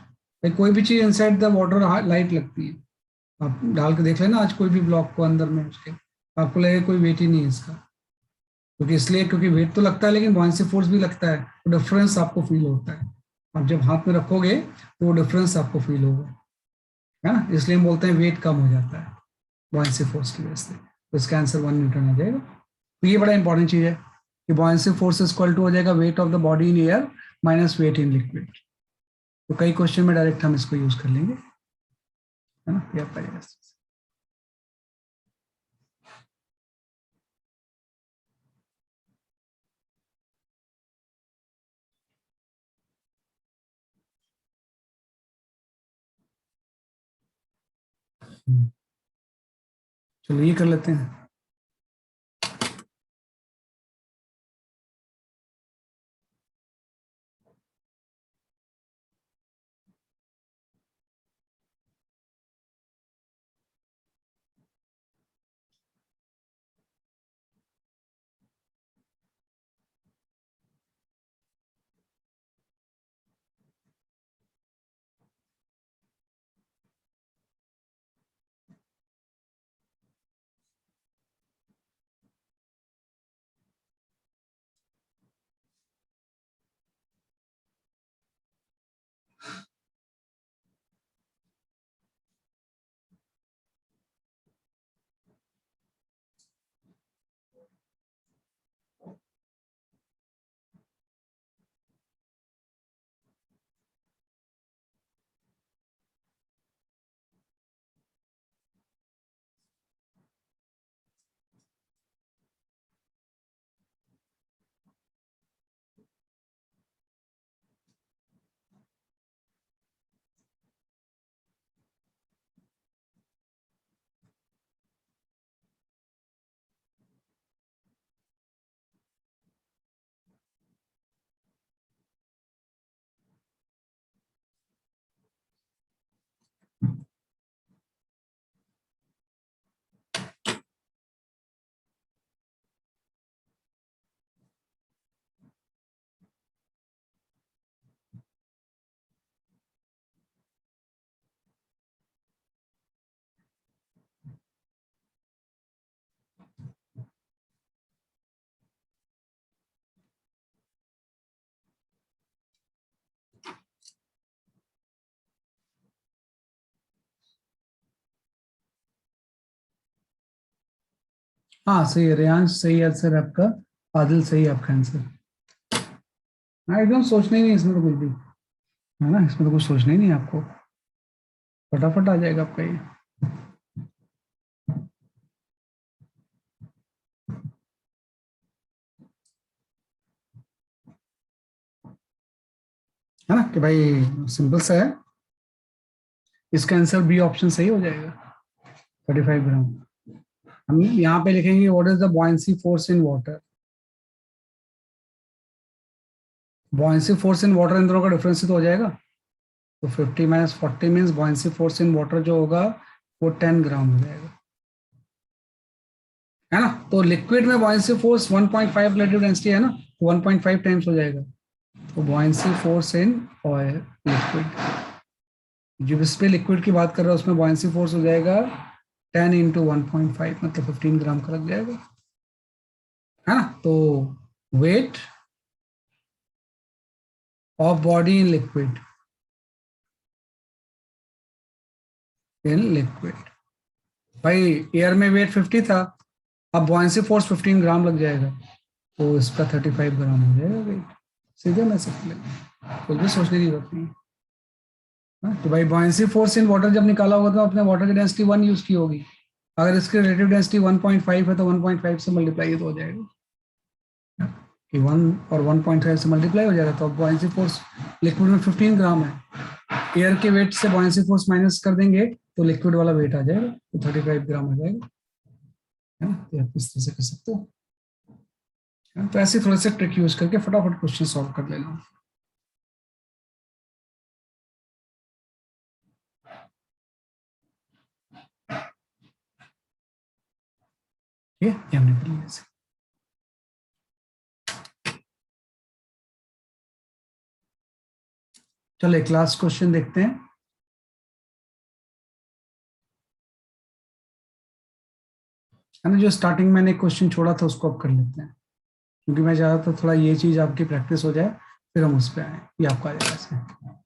कोई भी चीज इनसाइड द वाटर लाइट लगती है, आप डाल के देख लेना आज कोई भी ब्लॉक को अंदर में उसके, आपको लगेगा कोई वेट ही नहीं है इसका, क्योंकि इसलिए क्योंकि वेट तो लगता है लेकिन बॉयंसी फोर्स भी लगता है, तो डिफरेंस आपको फील होता है। आप जब हाथ में रखोगे तो वो डिफरेंस आपको फील होगा, है ना, इसलिए हम बोलते हैं वेट कम हो जाता है बॉयंसी फोर्स की वजह से। तो इसका आंसर 1 न्यूटन आ जाएगा। तो ये बड़ा इंपॉर्टेंट चीज है कि बॉयंसी फोर्स इक्वल टू हो जाएगा wait of the body in air minus weight in liquid. तो कई क्वेश्चन में डायरेक्ट हम इसको यूज कर लेंगे, है ना, ये आपका जाएगा। चलो ये कर लेते हैं। हाँ सही है, रेयांश सही आंसर है आपका, आदिल सही है आपका आंसर। हाँ एकदम सोचना ही नहीं इसमें तो कुछ भी, है ना, इसमें तो कुछ सोचना ही नहीं है आपको, फटाफट आ जाएगा आपका ये। है ना कि भाई सिंपल सा है, इसका आंसर बी ऑप्शन सही हो जाएगा, 35 ग्राम। हम यहाँ पे लिखेंगे what is the buoyancy force in water. Buoyancy force in water in दोनों का डिफरेंस ही तो हो जाएगा, तो 50 minus 40 means buoyancy force in water जो होगा वो 10 ग्राम हो जाएगा, है ना। तो लिक्विड में बॉयंसी फोर्स 1.5 रिलेटिव डेंसिटी है ना, तो 1.5 टाइम्स हो जाएगा। तो buoyancy force in oil liquid, जो इस पे लिक्विड की बात कर रहा है उसमें बॉयंसी फोर्स हो जाएगा 10 इंटू 1.5 मतलब 15 ग्राम का लग जाएगा, है ना। तो weight of body in liquid भाई एयर में वेट 50 था, अब बॉयंसी फोर्स 15 ग्राम लग जाएगा, तो इसका 35 ग्राम हो जाएगा वेट, सीधे मैं सकते कुछ भी सोचने की जरूरत नहीं है। हाँ, तो भाई बॉयंसी फोर्स इन वाटर जब निकाला होगा तो अपने वाटर की डेंसिटी 1 यूज की होगी, अगर इसकी रिलेटिव डेंसिटी 1.5 है तो 1.5 से मल्टीप्लाई तो हो जाएगा कि 1 और 1.5 से मल्टीप्लाई हो जाएगा, तो अब बॉयंसी फोर्स लिक्विड में 15 ग्राम है, एयर के वेट से बॉयंसी फोर्स माइनस कर देंगे तो लिक्विड वाला वेट आ जाएगा, तो 35 ग्राम आ जाएगा, है ना। तो आप इस तरह से कर सकते हो, है ना? तो ऐसे थोड़े से ट्रिक यूज करके फटाफट क्वेश्चन सॉल्व कर लेना। ठीक है, ये हमने कर लिया ऐसे। चलो एक लास्ट क्वेश्चन देखते हैं। है ना, जो स्टार्टिंग मैंने क्वेश्चन छोड़ा था उसको अब कर लेते हैं, क्योंकि मैं चाहता था थोड़ा ये चीज आपकी प्रैक्टिस हो जाए, फिर हम उस पर आए, ये आपका आ जाएगा इसमें।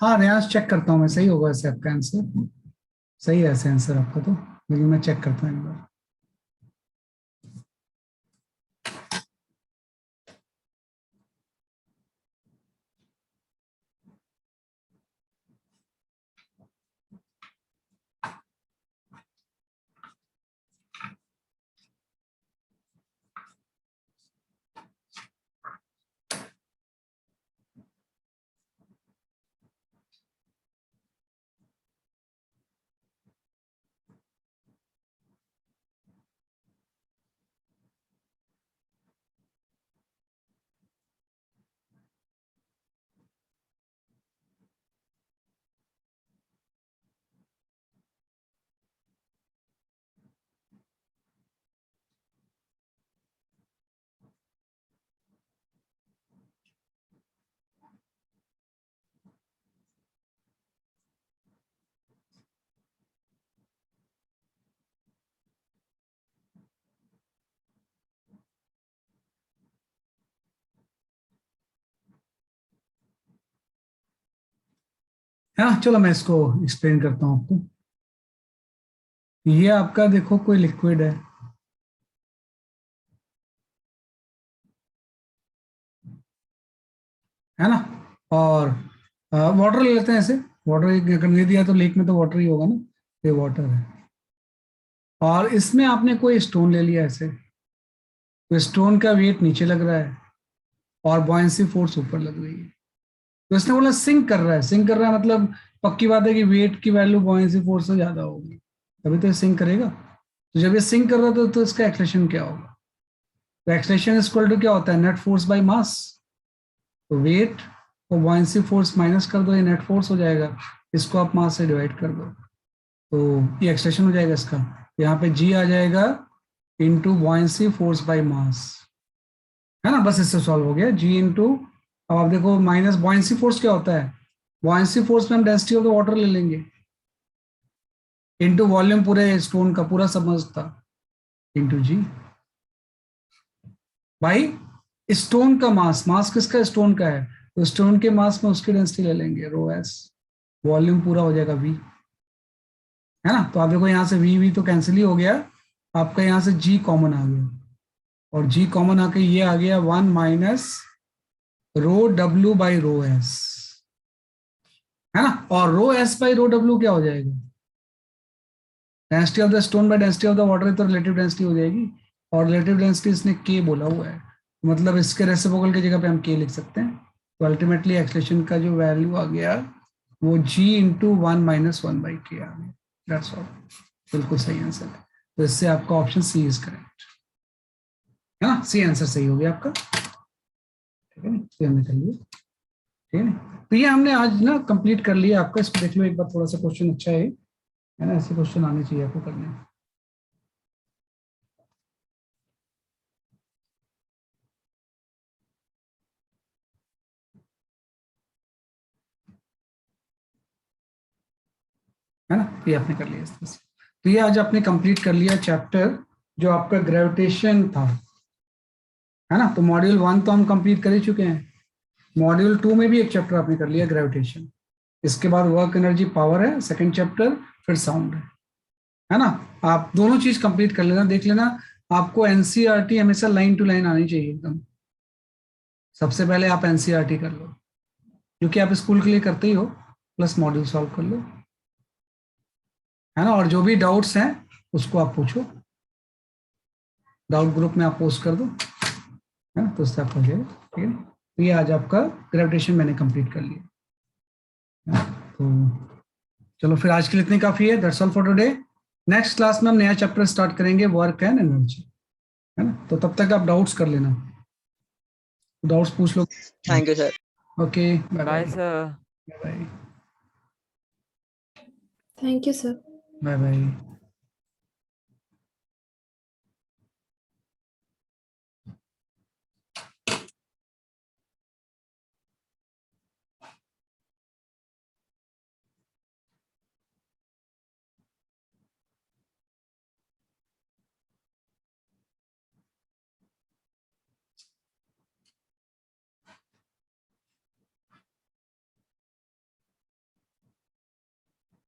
हाँ रियांश, चेक करता हूँ मैं, सही होगा वैसे आपका आंसर, सही है ऐसे आंसर आपका तो, लेकिन मैं चेक करता हूँ एक बार। है ना। चलो मैं इसको एक्सप्लेन करता हूँ आपको। ये आपका देखो कोई लिक्विड है ना, और वाटर ले लेते हैं ऐसे। वाटर अगर नहीं दिया तो लेक में तो वाटर ही होगा ना, ये वाटर है। और इसमें आपने कोई स्टोन ले लिया ऐसे, तो स्टोन का वेट नीचे लग रहा है और बॉयंसी फोर्स ऊपर लग रही है। तो इसने बोला सिंक कर रहा है। सिंक कर रहा है मतलब पक्की बात है कि वेट की वैल्यू बॉयंसी फोर्स से ज्यादा होगी, तभी तो सिंक करेगा। तो जब ये सिंक कर रहा था तो इसका एक्सलेशन क्या होगा? तो एक्सलेशन इक्वल टू क्या होता है, नेट फोर्स बाय मास। तो वेट को बॉयंसी फोर्स माइनस कर दो, ये नेट फोर्स हो जाएगा, इसको आप मास से डिवाइड कर दो तो ये एक्सलेशन हो जाएगा इसका। यहाँ पे जी आ जाएगा into buoyancy force by mass, है ना। बस इससे सॉल्व हो गया। जी इंटू, अब आप देखो माइनस बॉयंसी फोर्स क्या होता है, बॉयंसी फोर्स में हम डेंसिटी ऑफ द वाटर ले लेंगे इंटू वॉल्यूम पूरे स्टोन का पूरा सबमर्ज्ड था इंटू जी भाई स्टोन का मास। मास किसका, स्टोन का है, तो स्टोन के मास में उसकी डेंसिटी ले लेंगे रो एस, वॉल्यूम पूरा हो जाएगा वी, है ना। तो आप देखो यहाँ से वी तो कैंसिल ही हो गया, आपका यहाँ से जी कॉमन आ गया और जी कॉमन आके ये आ गया 1 minus rho W by rho S, है ना। और rho S by rho W क्या हो जाएगा, density of the stone by density of the water, तो रिलेटिव डेंसिटी हो जाएगी। और रिलेटिव डेंसिटी इसने के बोला हुआ है, मतलब इसके रेसिप्रोकल की जगह पे हम के लिख सकते हैं। तो अल्टीमेटली एक्सलेशन का जो वैल्यू आ गया वो जी इंटू 1 माइनस 1 बाई के आ गया। दैट्स ऑल, बिल्कुल सही आंसर है। तो इससे आपका ऑप्शन सी इज करेक्ट, है ना। सी आंसर सही हो गया आपका, ठीक है ना। तो हमने कर लिया, ठीक है ना। तो ये हमने आज ना कंप्लीट कर लिया आपका। इसको देख लो एक बार, थोड़ा सा क्वेश्चन अच्छा है ना, ऐसे क्वेश्चन आने चाहिए आपको करने। है ना, ये आपने कर लिया इस तरह से। तो ये आज आपने कंप्लीट कर लिया चैप्टर जो आपका ग्रेविटेशन था, है ना। तो मॉड्यूल 1 तो हम कंप्लीट कर ही चुके हैं, मॉड्यूल 2 में भी एक चैप्टर आपने कर लिया ग्रेविटेशन, इसके बाद वर्क एनर्जी पावर है सेकंड चैप्टर, फिर साउंड है ना। आप दोनों चीज कंप्लीट कर लेना, देख लेना। आपको एनसीईआरटी हमेशा लाइन टू लाइन आनी चाहिए एकदम। सबसे पहले आप एनसीईआरटी कर लो, क्योंकि आप स्कूल के लिए करते ही हो, प्लस मॉड्यूल सॉल्व कर लो, है ना। और जो भी डाउट्स हैं उसको आप पूछो, डाउट ग्रुप में आप पोस्ट कर दो, है ना, तो उससे आप हो जाएगा, ठीक है। तो ये आज आपका ग्रेविटेशन मैंने कंप्लीट कर लिया, है ना? तो चलो फिर आज के लिए इतनी काफी है। That's all for today. Next class में हम नया चैप्टर स्टार्ट करेंगे, वर्क एंड एनर्जी, है ना। तो तब तक आप डाउट्स कर लेना, डाउट्स पूछ लो। Thank you sir. Okay, bye bye bye. Sir. Bye Thank you, sir. Bye.